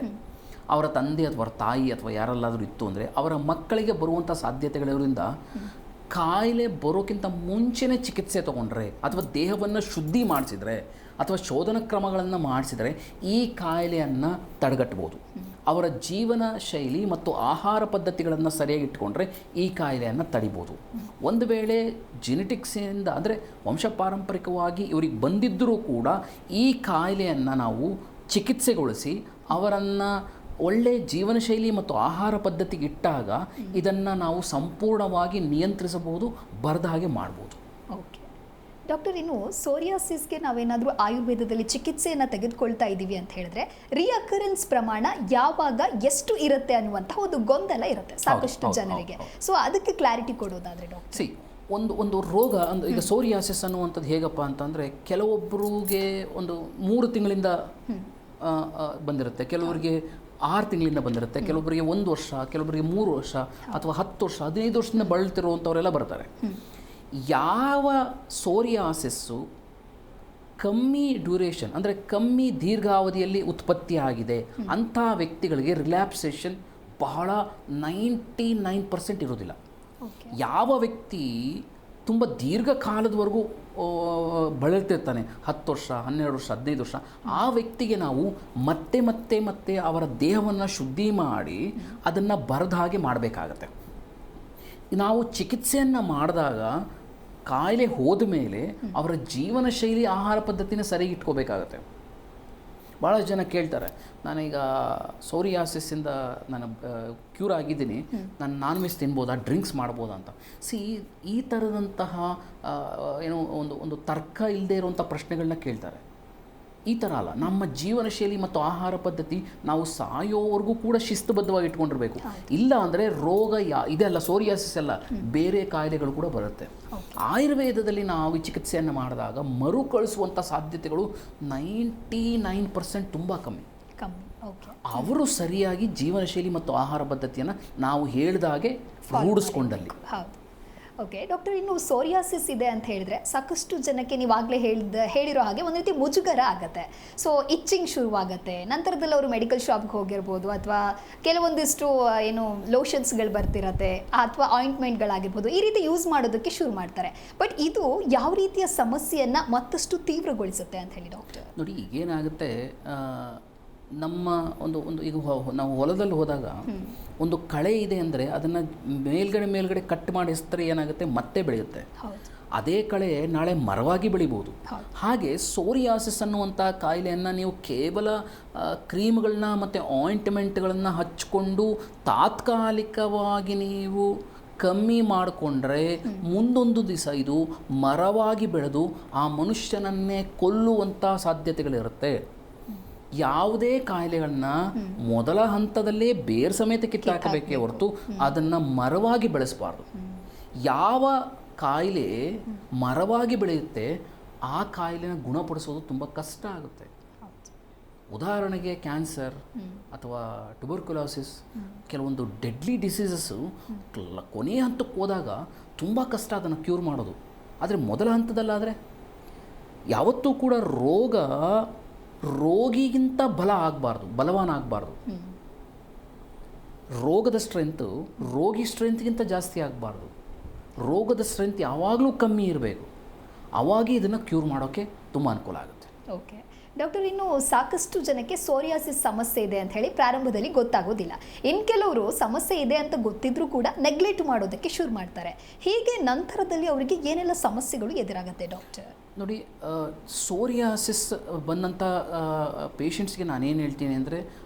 ಅವರ ತಂದೆ ಅಥವಾ ಅವರ ತಾಯಿ ಅಥವಾ ಯಾರಲ್ಲಾದರೂ ಇತ್ತು ಅಂದರೆ, ಅವರ ಮಕ್ಕಳಿಗೆ ಬರುವಂಥ ಸಾಧ್ಯತೆಗಳಿರೋದ್ರಿಂದ ಕಾಯಿಲೆ ಬರೋಕ್ಕಿಂತ ಮುಂಚೆನೇ ಚಿಕಿತ್ಸೆ ತೊಗೊಂಡ್ರೆ ಅಥವಾ ದೇಹವನ್ನು ಶುದ್ಧಿ ಮಾಡಿಸಿದರೆ ಅಥವಾ ಶೋಧನ ಕ್ರಮಗಳನ್ನು ಮಾಡಿಸಿದರೆ ಈ ಕಾಯಿಲೆಯನ್ನು ತಡೆಗಟ್ಬೋದು. ಅವರ ಜೀವನ ಶೈಲಿ ಮತ್ತು ಆಹಾರ ಪದ್ಧತಿಗಳನ್ನು ಸರಿಯಾಗಿ ಇಟ್ಕೊಂಡ್ರೆ ಈ ಕಾಯಿಲೆಯನ್ನು ತಡಿಬೋದು. ಒಂದು ವೇಳೆ ಜೆನೆಟಿಕ್ಸಿಂದ ಅಂದರೆ ವಂಶ ಪಾರಂಪರಿಕವಾಗಿ ಇವರಿಗೆ ಬಂದಿದ್ದರೂ ಕೂಡ ಈ ಕಾಯಿಲೆಯನ್ನು ನಾವು ಚಿಕಿತ್ಸೆಗೊಳಿಸಿ ಅವರನ್ನು ಒಳ್ಳೆಯ ಜೀವನ ಶೈಲಿ ಮತ್ತು ಆಹಾರ ಪದ್ಧತಿಗೆ ಇಟ್ಟಾಗ ಇದನ್ನು ನಾವು ಸಂಪೂರ್ಣವಾಗಿ ನಿಯಂತ್ರಿಸಬಹುದು, ಬರದ ಹಾಗೆ ಮಾಡ್ಬೋದು. ಓಕೆ ಡಾಕ್ಟರ್, ಇನ್ನು ಸೋರಿಯಾಸಿಸ್ಗೆ ನಾವೇನಾದರೂ ಆಯುರ್ವೇದದಲ್ಲಿ ಚಿಕಿತ್ಸೆಯನ್ನು ತೆಗೆದುಕೊಳ್ತಾ ಇದ್ದೀವಿ ಅಂತ ಹೇಳಿದ್ರೆ ರಿಅಕರೆನ್ಸ್ ಪ್ರಮಾಣ ಯಾವಾಗ ಎಷ್ಟು ಇರುತ್ತೆ ಅನ್ನುವಂಥ ಒಂದು ಗೊಂದಲ ಇರುತ್ತೆ ಸಾಕಷ್ಟು ಜನರಿಗೆ. ಸೊ ಅದಕ್ಕೆ ಕ್ಲಾರಿಟಿ ಕೊಡೋದಾದರೆ ಡಾಕ್ಟರ್? ಒಂದು ರೋಗ ಈಗ ಸೋರಿಯಾಸಿಸ್ ಅನ್ನುವಂಥದ್ದು ಹೇಗಪ್ಪ ಅಂತಂದರೆ, ಕೆಲವೊಬ್ಬರಿಗೆ ಒಂದು 3 ತಿಂಗಳಿಂದ ಬಂದಿರುತ್ತೆ, ಕೆಲವರಿಗೆ 6 ತಿಂಗಳಿಂದ ಬಂದಿರುತ್ತೆ, ಕೆಲವೊಬ್ಬರಿಗೆ 1 ವರ್ಷ, ಕೆಲವೊಬ್ಬರಿಗೆ 3 ವರ್ಷ ಅಥವಾ 10 ವರ್ಷ 15 ವರ್ಷದಿಂದ ಬಳಲ್ತಿರುವಂಥವರೆಲ್ಲ ಬರ್ತಾರೆ. ಯಾವ ಸೋರಿಯಾಸಿಸ್ಸು ಕಮ್ಮಿ ಡ್ಯೂರೇಷನ್ ಅಂದರೆ ಕಮ್ಮಿ ದೀರ್ಘಾವಧಿಯಲ್ಲಿ ಉತ್ಪತ್ತಿ ಆಗಿದೆ ಅಂಥ ವ್ಯಕ್ತಿಗಳಿಗೆ ರಿಲ್ಯಾಪ್ಸೇಷನ್ ಬಹಳ 99% ಇರೋದಿಲ್ಲ. ಯಾವ ವ್ಯಕ್ತಿ ತುಂಬ ದೀರ್ಘಕಾಲದವರೆಗೂ ಬಳಲ್ತಿರ್ತಾನೆ, 10 ವರ್ಷ 12 ವರ್ಷ 15 ವರ್ಷ, ಆ ವ್ಯಕ್ತಿಗೆ ನಾವು ಮತ್ತೆ ಮತ್ತೆ ಮತ್ತೆ ಅವರ ದೇಹವನ್ನು ಶುದ್ಧಿ ಮಾಡಿ ಅದನ್ನು ಬರದ ಹಾಗೆ ಮಾಡಬೇಕಾಗತ್ತೆ. ನಾವು ಚಿಕಿತ್ಸೆಯನ್ನು ಮಾಡಿದಾಗ ಕಾಯಿಲೆ ಹೋದ ಮೇಲೆ ಅವರ ಜೀವನ ಶೈಲಿ ಆಹಾರ ಪದ್ಧತಿನ ಸರಿಯಾಗಿ ಇಟ್ಕೋಬೇಕಾಗತ್ತೆ. ಭಾಳ ಜನ ಕೇಳ್ತಾರೆ, ನಾನೀಗ ಸೋರಿಯಾಸಿಸ್ಸಿಂದ ನಾನು ಕ್ಯೂರ್ ಆಗಿದ್ದೀನಿ, ನಾನು ನಾನ್ ವೆಜ್ ತಿನ್ಬೋದಾ, ಡ್ರಿಂಕ್ಸ್ ಮಾಡ್ಬೋದಾ ಅಂತ. ಈ ಥರದಂತಹ ಒಂದು ತರ್ಕ ಇಲ್ಲದೆ ಇರುವಂಥ ಪ್ರಶ್ನೆಗಳನ್ನ ಕೇಳ್ತಾರೆ. ಈ ಥರ ಅಲ್ಲ, ನಮ್ಮ ಜೀವನ ಶೈಲಿ ಮತ್ತು ಆಹಾರ ಪದ್ಧತಿ ನಾವು ಸಾಯೋವರೆಗೂ ಕೂಡ ಶಿಸ್ತುಬದ್ಧವಾಗಿ ಇಟ್ಕೊಂಡಿರಬೇಕು. ಇಲ್ಲ ಅಂದರೆ ರೋಗ ಇದೆಲ್ಲ ಸೋರಿಯಾಸಿಸ್ ಎಲ್ಲ ಬೇರೆ ಕಾಯಿಲೆಗಳು ಕೂಡ ಬರುತ್ತೆ. ಆಯುರ್ವೇದದಲ್ಲಿ ನಾವು ಈ ಚಿಕಿತ್ಸೆಯನ್ನು ಮಾಡಿದಾಗ ಮರುಕಳಿಸುವಂಥ ಸಾಧ್ಯತೆಗಳು 99% ತುಂಬ ಕಮ್ಮಿ. ಅವರು ಸರಿಯಾಗಿ ಜೀವನ ಶೈಲಿ ಮತ್ತು ಆಹಾರ ಪದ್ಧತಿಯನ್ನು ನಾವು ಹೇಳಿದಾಗೆ ರೂಢಿಸ್ಕೊಂಡಲ್ಲಿ. ಓಕೆ ಡಾಕ್ಟರ್, ಇನ್ನು ಸೋರಿಯಾಸಿಸ್ ಇದೆ ಅಂತ ಹೇಳಿದ್ರೆ ಸಾಕಷ್ಟು ಜನಕ್ಕೆ ನೀವಾಗಲೇ ಹೇಳಿರೋ ಹಾಗೆ ಒಂದು ರೀತಿ ಮುಜುಗರ ಆಗುತ್ತೆ. ಸೊ ಇಚ್ಚಿಂಗ್ ಶುರುವಾಗುತ್ತೆ. ನಂತರದಲ್ಲಿ ಅವರು ಮೆಡಿಕಲ್ ಶಾಪ್ಗೆ ಹೋಗಿರ್ಬೋದು ಅಥವಾ ಕೆಲವೊಂದಿಷ್ಟು ಲೋಷನ್ಸ್ಗಳು ಬರ್ತಿರತ್ತೆ ಅಥವಾ ಆಯಿಂಟ್ಮೆಂಟ್ಗಳಾಗಿರ್ಬೋದು, ಈ ರೀತಿ ಯೂಸ್ ಮಾಡೋದಕ್ಕೆ ಶುರು ಮಾಡ್ತಾರೆ. ಬಟ್ ಇದು ಯಾವ ರೀತಿಯ ಸಮಸ್ಯೆಯನ್ನು ಮತ್ತಷ್ಟು ತೀವ್ರಗೊಳಿಸುತ್ತೆ ಅಂತ ಹೇಳಿ ಡಾಕ್ಟರ್? ನೋಡಿ, ಈಗೇನಾಗುತ್ತೆ, ನಮ್ಮ ಈಗ ನಾವು ಹೊಲದಲ್ಲಿ ಹೋದಾಗ ಒಂದು ಕಳೆ ಇದೆ ಅಂದರೆ ಅದನ್ನು ಮೇಲ್ಗಡೆ ಕಟ್ ಮಾಡಿ ಎಸ್ತರೆ ಏನಾಗುತ್ತೆ, ಮತ್ತೆ ಬೆಳೆಯುತ್ತೆ. ಅದೇ ಕಳೆ ನಾಳೆ ಮರವಾಗಿ ಬೆಳಿಬೋದು. ಹಾಗೆ ಸೋರಿಯಾಸಿಸ್ ಅನ್ನುವಂಥ ಕಾಯಿಲೆಯನ್ನು ನೀವು ಕೇವಲ ಕ್ರೀಮ್ಗಳನ್ನ ಮತ್ತು ಆಯಿಂಟ್ಮೆಂಟ್ಗಳನ್ನು ಹಚ್ಕೊಂಡು ತಾತ್ಕಾಲಿಕವಾಗಿ ನೀವು ಕಮ್ಮಿ ಮಾಡಿಕೊಂಡ್ರೆ ಮುಂದೊಂದು ದಿವಸ ಇದು ಮರವಾಗಿ ಬೆಳೆದು ಆ ಮನುಷ್ಯನನ್ನೇ ಕೊಲ್ಲುವಂಥ ಸಾಧ್ಯತೆಗಳಿರುತ್ತೆ. ಯಾವುದೇ ಕಾಯಿಲೆಗಳನ್ನ ಮೊದಲ ಹಂತದಲ್ಲೇ ಬೇರ್ ಸಮೇತ ಕಿತ್ತಾಕಬೇಕೇ ಹೊರತು ಅದನ್ನು ಮರವಾಗಿ ಬೆಳೆಸಬಾರ್ದು. ಯಾವ ಕಾಯಿಲೆ ಮರವಾಗಿ ಬೆಳೆಯುತ್ತೆ ಆ ಕಾಯಿಲೆನ ಗುಣಪಡಿಸೋದು ತುಂಬ ಕಷ್ಟ ಆಗುತ್ತೆ. ಉದಾಹರಣೆಗೆ ಕ್ಯಾನ್ಸರ್ ಅಥವಾ ಟ್ಯುಬರ್ಕ್ಯುಲೋಸಿಸ್, ಕೆಲವೊಂದು ಡೆಡ್ಲಿ ಡಿಸೀಸಸ್ಸು ಕೊನೆಯ ಹಂತಕ್ಕೆ ಹೋದಾಗ ತುಂಬ ಕಷ್ಟ ಅದನ್ನು ಕ್ಯೂರ್ ಮಾಡೋದು. ಆದರೆ ಮೊದಲ ಹಂತದಲ್ಲಾದರೆ ಯಾವತ್ತೂ ಕೂಡ ರೋಗಿಗಿಂತ ಬಲವಾನ ಆಗಬಾರ್ದು. ರೋಗದ ಸ್ಟ್ರೆಂತು ರೋಗಿ ಸ್ಟ್ರೆಂತ್ಗಿಂತ ಜಾಸ್ತಿ ಆಗಬಾರ್ದು. ರೋಗದ ಸ್ಟ್ರೆಂತ್ ಯಾವಾಗಲೂ ಕಮ್ಮಿ ಇರಬೇಕು. ಅವಾಗೇ ಇದನ್ನು ಕ್ಯೂರ್ ಮಾಡೋಕ್ಕೆ ತುಂಬ ಅನುಕೂಲ ಆಗುತ್ತೆ. ಓಕೆ ಡಾಕ್ಟರ್, ಇನ್ನು ಸಾಕಷ್ಟು ಜನಕ್ಕೆ ಸೋರಿಯಾಸಿಸ್ ಸಮಸ್ಯೆ ಇದೆ ಅಂತ ಹೇಳಿ ಪ್ರಾರಂಭದಲ್ಲಿ ಗೊತ್ತಾಗೋದಿಲ್ಲ. ಇನ್ನು ಕೆಲವರು ಸಮಸ್ಯೆ ಇದೆ ಅಂತ ಗೊತ್ತಿದ್ರೂ ಕೂಡ ನೆಗ್ಲೆಕ್ಟ್ ಮಾಡೋದಕ್ಕೆ ಶುರು ಮಾಡ್ತಾರೆ. ಹೀಗೆ ನಂತರದಲ್ಲಿ ಅವರಿಗೆ ಏನೆಲ್ಲ ಸಮಸ್ಯೆಗಳು ಎದುರಾಗುತ್ತೆ ಡಾಕ್ಟರ್? ನೋಡಿ, ಸೋರಿಯಾಸಿಸ್ ಬಂದಂಥ ಪೇಷಂಟ್ಸ್ಗೆ ನಾನೇನು ಹೇಳ್ತೀನಿ ಅಂದರೆ,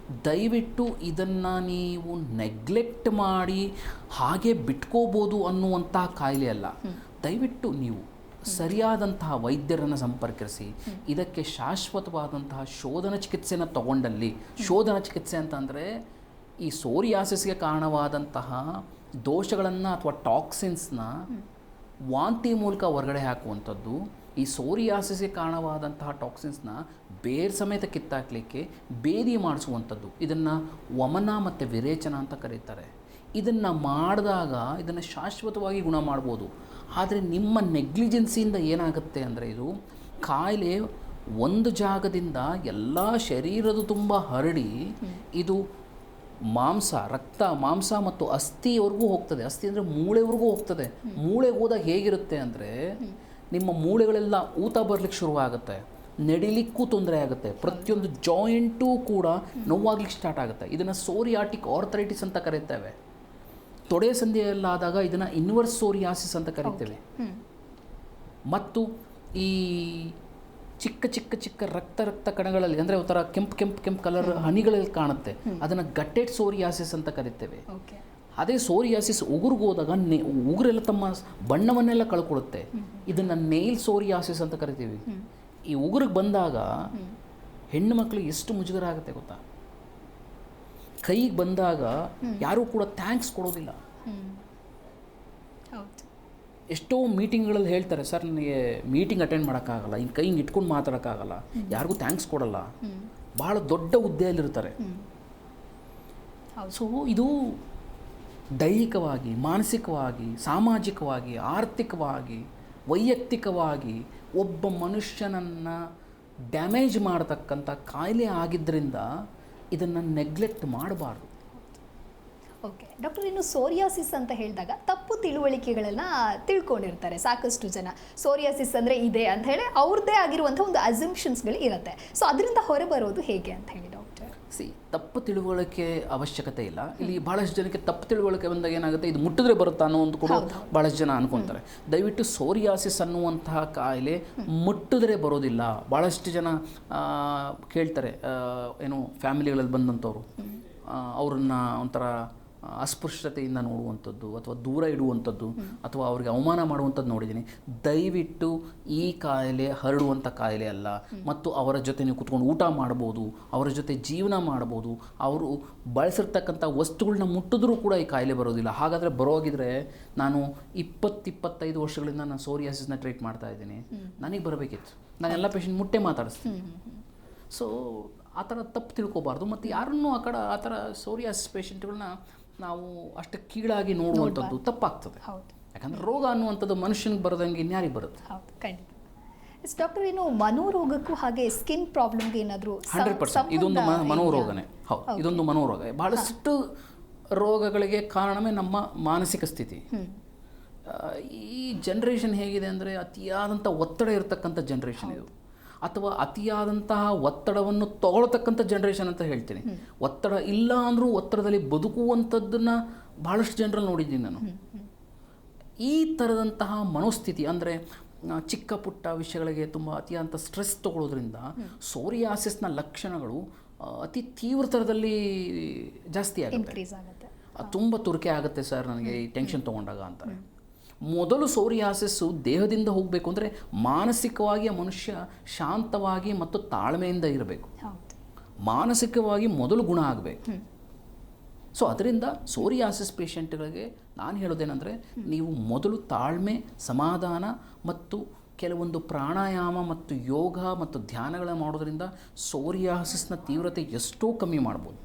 ದಯವಿಟ್ಟು ಇದನ್ನು ನೀವು ನೆಗ್ಲೆಕ್ಟ್ ಮಾಡಿ ಹಾಗೆ ಬಿಟ್ಕೋಬೋದು ಅನ್ನುವಂಥ ಕಾಯಿಲೆ ಅಲ್ಲ. ದಯವಿಟ್ಟು ನೀವು ಸರಿಯಾದಂತಹ ವೈದ್ಯರನ್ನು ಸಂಪರ್ಕಿಸಿ ಇದಕ್ಕೆ ಶಾಶ್ವತವಾದಂತಹ ಶೋಧನ ಚಿಕಿತ್ಸೆನ ತಗೊಂಡಲ್ಲಿ, ಶೋಧನ ಚಿಕಿತ್ಸೆ ಅಂತಂದರೆ ಈ ಸೋರಿಯಾಸಿಸ್ಗೆ ಕಾರಣವಾದಂತಹ ದೋಷಗಳನ್ನು ಅಥವಾ ಟಾಕ್ಸಿನ್ಸ್ನ ವಾಂತಿ ಮೂಲಕ ಹೊರಗಡೆ ಹಾಕುವಂಥದ್ದು, ಈ ಸೋರಿಯಾಸಿಸ್ಗೆ ಕಾರಣವಾದಂತಹ ಟಾಕ್ಸಿನ್ಸ್ನ ಬೇರ್ ಸಮೇತ ಕಿತ್ತಾಕಲಿಕ್ಕೆ ಬೇದಿ ಮಾಡಿಸುವಂಥದ್ದು, ಇದನ್ನು ವಮನ ಮತ್ತು ವಿರೇಚನ ಅಂತ ಕರೀತಾರೆ. ಇದನ್ನು ಮಾಡಿದಾಗ ಇದನ್ನು ಶಾಶ್ವತವಾಗಿ ಗುಣ ಮಾಡ್ಬೋದು. ಆದರೆ ನಿಮ್ಮ ನೆಗ್ಲಿಜೆನ್ಸಿಯಿಂದ ಏನಾಗುತ್ತೆ ಅಂದರೆ ಇದು ಕಾಯಿಲೆ ಒಂದು ಜಾಗದಿಂದ ಎಲ್ಲ ಶರೀರದ ತುಂಬ ಹರಡಿ ಇದು ರಕ್ತ ಮಾಂಸ ಮತ್ತು ಅಸ್ಥಿವರೆಗೂ ಹೋಗ್ತದೆ. ಅಸ್ಥಿ ಅಂದರೆ ಮೂಳೆವರೆಗೂ ಹೋಗ್ತದೆ. ಮೂಳೆಗೆ ಹೋದಾಗ ಹೇಗಿರುತ್ತೆ ಅಂದರೆ ನಿಮ್ಮ ಮೂಳೆಗಳೆಲ್ಲ ಊತ ಬರಲಿಕ್ಕೆ ಶುರುವಾಗುತ್ತೆ, ನಡಿಲಿಕ್ಕೂ ತೊಂದರೆ ಆಗುತ್ತೆ, ಪ್ರತಿಯೊಂದು ಜಾಯಿಂಟೂ ಕೂಡ ನೋವಾಗ್ಲಿಕ್ಕೆ ಸ್ಟಾರ್ಟ್ ಆಗುತ್ತೆ. ಇದನ್ನು ಸೋರಿಯಾಟಿಕ್ ಆರ್ಥರೈಟಿಸ್ ಅಂತ ಕರೀತೇವೆ. ತೊಡೆ ಸಂಧಿಯಲ್ಲಾದಾಗ ಇದನ್ನು ಇನ್ವರ್ಸ್ ಸೋರಿಯಾಸಿಸ್ ಅಂತ ಕರಿತೇವೆ. ಮತ್ತು ಈ ಚಿಕ್ಕ ಚಿಕ್ಕ ಚಿಕ್ಕ ರಕ್ತ ಕಣಗಳಲ್ಲಿ ಅಂದರೆ ಒಂಥರ ಕೆಂಪು ಕಲರ್ ಹನಿಗಳಲ್ಲಿ ಕಾಣುತ್ತೆ, ಅದನ್ನು ಗಟ್ಟೆಡ್ ಸೋರಿಯಾಸಿಸ್ ಅಂತ ಕರಿತೇವೆ. ಅದೇ ಸೋರಿಯಾಸಿಸ್ ಉಗುರಿಗೆ ಹೋದಾಗ ಉಗುರೆಲ್ಲ ತಮ್ಮ ಬಣ್ಣವನ್ನೆಲ್ಲ ಕಳ್ಕೊಳ್ಳುತ್ತೆ. ಇದನ್ನು ನೇಲ್ ಸೋರಿಯಾಸಿಸ್ ಅಂತ ಕರಿತೀವಿ. ಈ ಉಗುರಿಗೆ ಬಂದಾಗ ಹೆಣ್ಣು ಮಕ್ಕಳಿಗೆ ಎಷ್ಟು ಮುಜುಗರ ಆಗುತ್ತೆ ಗೊತ್ತಾ? ಕೈಗೆ ಬಂದಾಗ ಯಾರೂ ಕೂಡ ಥ್ಯಾಂಕ್ಸ್ ಕೊಡೋದಿಲ್ಲ. ಎಷ್ಟೋ ಮೀಟಿಂಗ್ಗಳಲ್ಲಿ ಹೇಳ್ತಾರೆ, ಸರ್ ನನಗೆ ಮೀಟಿಂಗ್ ಅಟೆಂಡ್ ಮಾಡೋಕ್ಕಾಗಲ್ಲ, ಹಿಂಗೆ ಕೈ ಹಿಂಗೆ ಇಟ್ಕೊಂಡು ಮಾತಾಡೋಕ್ಕಾಗಲ್ಲ, ಯಾರಿಗೂ ಥ್ಯಾಂಕ್ಸ್ ಕೊಡಲ್ಲ, ಭಾಳ ದೊಡ್ಡ ಹುದ್ದೆಯಲ್ಲಿರ್ತಾರೆ. ಸೊ ಇದು ದೈಹಿಕವಾಗಿ, ಮಾನಸಿಕವಾಗಿ, ಸಾಮಾಜಿಕವಾಗಿ, ಆರ್ಥಿಕವಾಗಿ, ವೈಯಕ್ತಿಕವಾಗಿ ಒಬ್ಬ ಮನುಷ್ಯನನ್ನು ಡ್ಯಾಮೇಜ್ ಮಾಡತಕ್ಕಂಥ ಕಾಯಿಲೆ ಆಗಿದ್ದರಿಂದ ಇದನ್ನು ನೆಗ್ಲೆಕ್ಟ್ ಮಾಡಬಾರ್ದು. ಓಕೆ ಡಾಕ್ಟರ್, ಇನ್ನು ಸೋರಿಯಾಸಿಸ್ ಅಂತ ಹೇಳಿದಾಗ ತಪ್ಪು ತಿಳುವಳಿಕೆಗಳನ್ನು ತಿಳ್ಕೊಂಡಿರ್ತಾರೆ ಸಾಕಷ್ಟು ಜನ. ಸೋರಿಯಾಸಿಸ್ ಅಂದರೆ ಇದೆ ಅಂತ ಹೇಳಿ ಅವ್ರದ್ದೇ ಆಗಿರುವಂಥ ಒಂದು ಅಸಂಪ್ಷನ್ಸ್ಗಳು ಇರುತ್ತೆ. ಸೊ ಅದರಿಂದ ಹೊರಬರೋದು ಹೇಗೆ ಅಂತ ಹೇಳಿ ಡಾಕ್ಟರ್? ತಪ್ಪು ತಿಳುವಳಿಕೆ ಅವಶ್ಯಕತೆ ಇಲ್ಲ. ಇಲ್ಲಿ ಭಾಳಷ್ಟು ಜನಕ್ಕೆ ತಪ್ಪು ತಿಳುವಳಿಕೆ ಬಂದಾಗ ಏನಾಗುತ್ತೆ, ಇದು ಮುಟ್ಟಿದ್ರೆ ಬರುತ್ತಾ ಅನ್ನೋ ಒಂದು ಕೂಡ ಭಾಳಷ್ಟು ಜನ ಅನ್ಕೊತಾರೆ. ದಯವಿಟ್ಟು ಸೋರಿಯಾಸಿಸ್ ಅನ್ನುವಂತಹ ಕಾಯಿಲೆ ಮುಟ್ಟಿದ್ರೆ ಬರೋದಿಲ್ಲ. ಭಾಳಷ್ಟು ಜನ ಕೇಳ್ತಾರೆ, ಏನು ಫ್ಯಾಮಿಲಿಗಳಲ್ಲಿ ಬಂದಂಥವ್ರು ಅವ್ರನ್ನ ಒಂಥರ ಅಸ್ಪೃಶ್ಯತೆಯಿಂದ ನೋಡುವಂಥದ್ದು ಅಥವಾ ದೂರ ಇಡುವಂಥದ್ದು ಅಥವಾ ಅವರಿಗೆ ಅವಮಾನ ಮಾಡುವಂಥದ್ದು ನೋಡಿದ್ದೀನಿ. ದಯವಿಟ್ಟು ಈ ಕಾಯಿಲೆ ಹರಡುವಂಥ ಕಾಯಿಲೆ ಅಲ್ಲ. ಮತ್ತು ಅವರ ಜೊತೆ ನೀವು ಕುತ್ಕೊಂಡು ಊಟ ಮಾಡ್ಬೋದು, ಅವರ ಜೊತೆ ಜೀವನ ಮಾಡ್ಬೋದು, ಅವರು ಬಳಸಿರ್ತಕ್ಕಂಥ ವಸ್ತುಗಳನ್ನ ಮುಟ್ಟಿದ್ರೂ ಕೂಡ ಈ ಕಾಯಿಲೆ ಬರೋದಿಲ್ಲ. ಹಾಗಾದರೆ ಬರೋಗಿದ್ರೆ ನಾನು 20-25 ವರ್ಷಗಳಿಂದ ನಾನು ಸೋರಿಯಾಸಿಸ್ನ ಟ್ರೀಟ್ ಮಾಡ್ತಾ ಇದ್ದೀನಿ, ನನಗೆ ಬರಬೇಕಿತ್ತು. ನಾನು ಎಲ್ಲ ಪೇಷಂಟ್ ಮುಟ್ಟೆ ಮಾತಾಡಿಸ್ತೀನಿ. ಸೊ ಆ ಥರ ತಪ್ಪು ತಿಳ್ಕೊಬಾರ್ದು. ಮತ್ತು ಯಾರನ್ನೂ ಆ ಥರ ಸೋರಿಯಾಸಿಸ್ ಪೇಷಂಟ್ಗಳನ್ನ ನಾವು ಅಷ್ಟು ಕೀಳಾಗಿ ನೋಡುವಂಥದ್ದು ತಪ್ಪಾಗ್ತದೆ. ಯಾಕಂದರೆ ರೋಗ ಅನ್ನುವಂಥದ್ದು ಮನುಷ್ಯನಿಗೆ ಬರೋದಂಗೆ ಇನ್ಯಾರಿಗೆ ಬರುತ್ತೆ. ಹೌದು, ಖಂಡಿತ. ಡಾಕ್ಟರ್, ಏನು ಮನೋರೋಗಕ್ಕೂ ಹಾಗೆ ಸ್ಕಿನ್ ಪ್ರಾಬ್ಲಮ್ಗೆ ಏನಾದರೂ? 100% ಇದೊಂದು ಮನೋರೋಗನೇ. ಹೌದು, ಇದೊಂದು ಮನೋರೋಗ. ಬಹಳಷ್ಟು ರೋಗಗಳಿಗೆ ಕಾರಣವೇ ನಮ್ಮ ಮಾನಸಿಕ ಸ್ಥಿತಿ. ಈ ಜನ್ರೇಷನ್ ಹೇಗಿದೆ ಅಂದರೆ ಅತಿಯಾದಂಥ ಒತ್ತಡ ಇರತಕ್ಕಂಥ ಜನ್ರೇಷನ್ ಇದು, ಅಥವಾ ಅತಿಯಾದಂತಹ ಒತ್ತಡವನ್ನು ತಗೊಳ್ತಕ್ಕಂಥ ಜನ್ರೇಷನ್ ಅಂತ ಹೇಳ್ತೀನಿ. ಒತ್ತಡ ಇಲ್ಲ ಅಂದರೂ ಒತ್ತಡದಲ್ಲಿ ಬದುಕುವಂಥದ್ದನ್ನು ಭಾಳಷ್ಟು ಜನರಲ್ಲಿ ನೋಡಿದ್ದೀನಿ ನಾನು. ಈ ಥರದಂತಹ ಮನೋಸ್ಥಿತಿ ಅಂದರೆ ಚಿಕ್ಕ ಪುಟ್ಟ ವಿಷಯಗಳಿಗೆ ತುಂಬ ಅತಿಯಾದಂಥ ಸ್ಟ್ರೆಸ್ ತಗೊಳ್ಳೋದ್ರಿಂದ ಸೋರಿಯಾಸಿಸ್ನ ಲಕ್ಷಣಗಳು ಅತಿ ತೀವ್ರತರದಲ್ಲಿ ಜಾಸ್ತಿ ಆಗುತ್ತೆ. ತುಂಬ ತುರಿಕೆ ಆಗುತ್ತೆ ಸರ್ ನನಗೆ ಈ ಟೆನ್ಷನ್ ತೊಗೊಂಡಾಗ ಅಂತಾರೆ. ಮೊದಲು ಸೋರಿಯಾಸಿಸ್ಸು ದೇಹದಿಂದ ಹೋಗಬೇಕು ಅಂದರೆ ಮಾನಸಿಕವಾಗಿ ಆ ಮನುಷ್ಯ ಶಾಂತವಾಗಿ ಮತ್ತು ತಾಳ್ಮೆಯಿಂದ ಇರಬೇಕು. ಮಾನಸಿಕವಾಗಿ ಮೊದಲು ಗುಣ ಆಗಬೇಕು. ಸೊ ಅದರಿಂದ ಸೋರಿಯಾಸಿಸ್ ಪೇಷಂಟ್ಗಳಿಗೆ ನಾನು ಹೇಳೋದೇನೆಂದರೆ, ನೀವು ಮೊದಲು ತಾಳ್ಮೆ, ಸಮಾಧಾನ ಮತ್ತು ಕೆಲವೊಂದು ಪ್ರಾಣಾಯಾಮ ಮತ್ತು ಯೋಗ ಮತ್ತು ಧ್ಯಾನಗಳನ್ನು ಮಾಡೋದ್ರಿಂದ ಸೋರಿಯಾಸಿಸ್ನ ತೀವ್ರತೆ ಎಷ್ಟೋ ಕಮ್ಮಿ ಮಾಡ್ಬೋದು.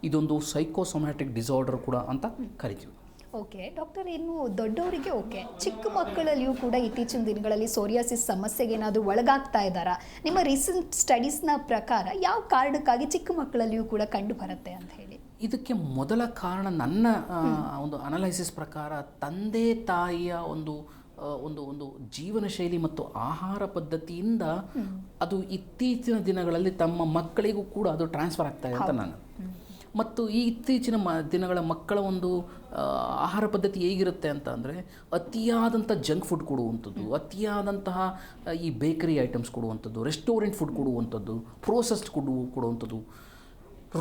ಇದೊಂದು ಸೈಕೋಸೊಮ್ಯಾಟಿಕ್ ಡಿಸಾರ್ಡರ್ ಕೂಡ ಅಂತ ಕರಿತೀವಿ. ಓಕೆ ಡಾಕ್ಟರ್, ಇನ್ನು ದೊಡ್ಡವರಿಗೆ ಓಕೆ, ಚಿಕ್ಕ ಮಕ್ಕಳಲ್ಲಿಯೂ ಕೂಡ ಇತ್ತೀಚಿನ ದಿನಗಳಲ್ಲಿ ಸೋರಿಯಾಸಿಸ್ ಸಮಸ್ಯೆಗೆ ಏನಾದರೂ ಒಳಗಾಗ್ತಾ ಇದ್ದಾರಾ? ನಿಮ್ಮ ರೀಸೆಂಟ್ ಸ್ಟಡೀಸ್ನ ಪ್ರಕಾರ ಯಾವ ಕಾರಣಕ್ಕಾಗಿ ಚಿಕ್ಕ ಮಕ್ಕಳಲ್ಲಿಯೂ ಕೂಡ ಕಂಡು ಬರುತ್ತೆ ಅಂತ ಹೇಳಿ? ಇದಕ್ಕೆ ಮೊದಲ ಕಾರಣ ನನ್ನ ಒಂದು ಅನಲೈಸಿಸ್ ಪ್ರಕಾರ ತಂದೆ ತಾಯಿಯ ಒಂದು ಒಂದು ಒಂದು ಜೀವನ ಶೈಲಿ ಮತ್ತು ಆಹಾರ ಪದ್ಧತಿಯಿಂದ ಅದು ಇತ್ತೀಚಿನ ದಿನಗಳಲ್ಲಿ ತಮ್ಮ ಮಕ್ಕಳಿಗೂ ಕೂಡ ಅದು ಟ್ರಾನ್ಸ್ಫರ್ ಆಗ್ತಾ ಇದೆ ಅಂತ ನಾನು. ಮತ್ತು ಈ ಇತ್ತೀಚಿನ ದಿನಗಳ ಮಕ್ಕಳ ಒಂದು ಆಹಾರ ಪದ್ಧತಿ ಹೇಗಿರುತ್ತೆ ಅಂತ ಅಂದರೆ ಅತಿಯಾದಂಥ ಜಂಕ್ ಫುಡ್ ಕೊಡುವಂಥದ್ದು, ಅತಿಯಾದಂತಹ ಈ ಬೇಕರಿ ಐಟಮ್ಸ್ ಕೊಡುವಂಥದ್ದು, ರೆಸ್ಟೋರೆಂಟ್ ಫುಡ್ ಕೊಡುವಂಥದ್ದು, ಪ್ರೋಸೆಸ್ಡ್ ಕೊಡುವಂಥದ್ದು.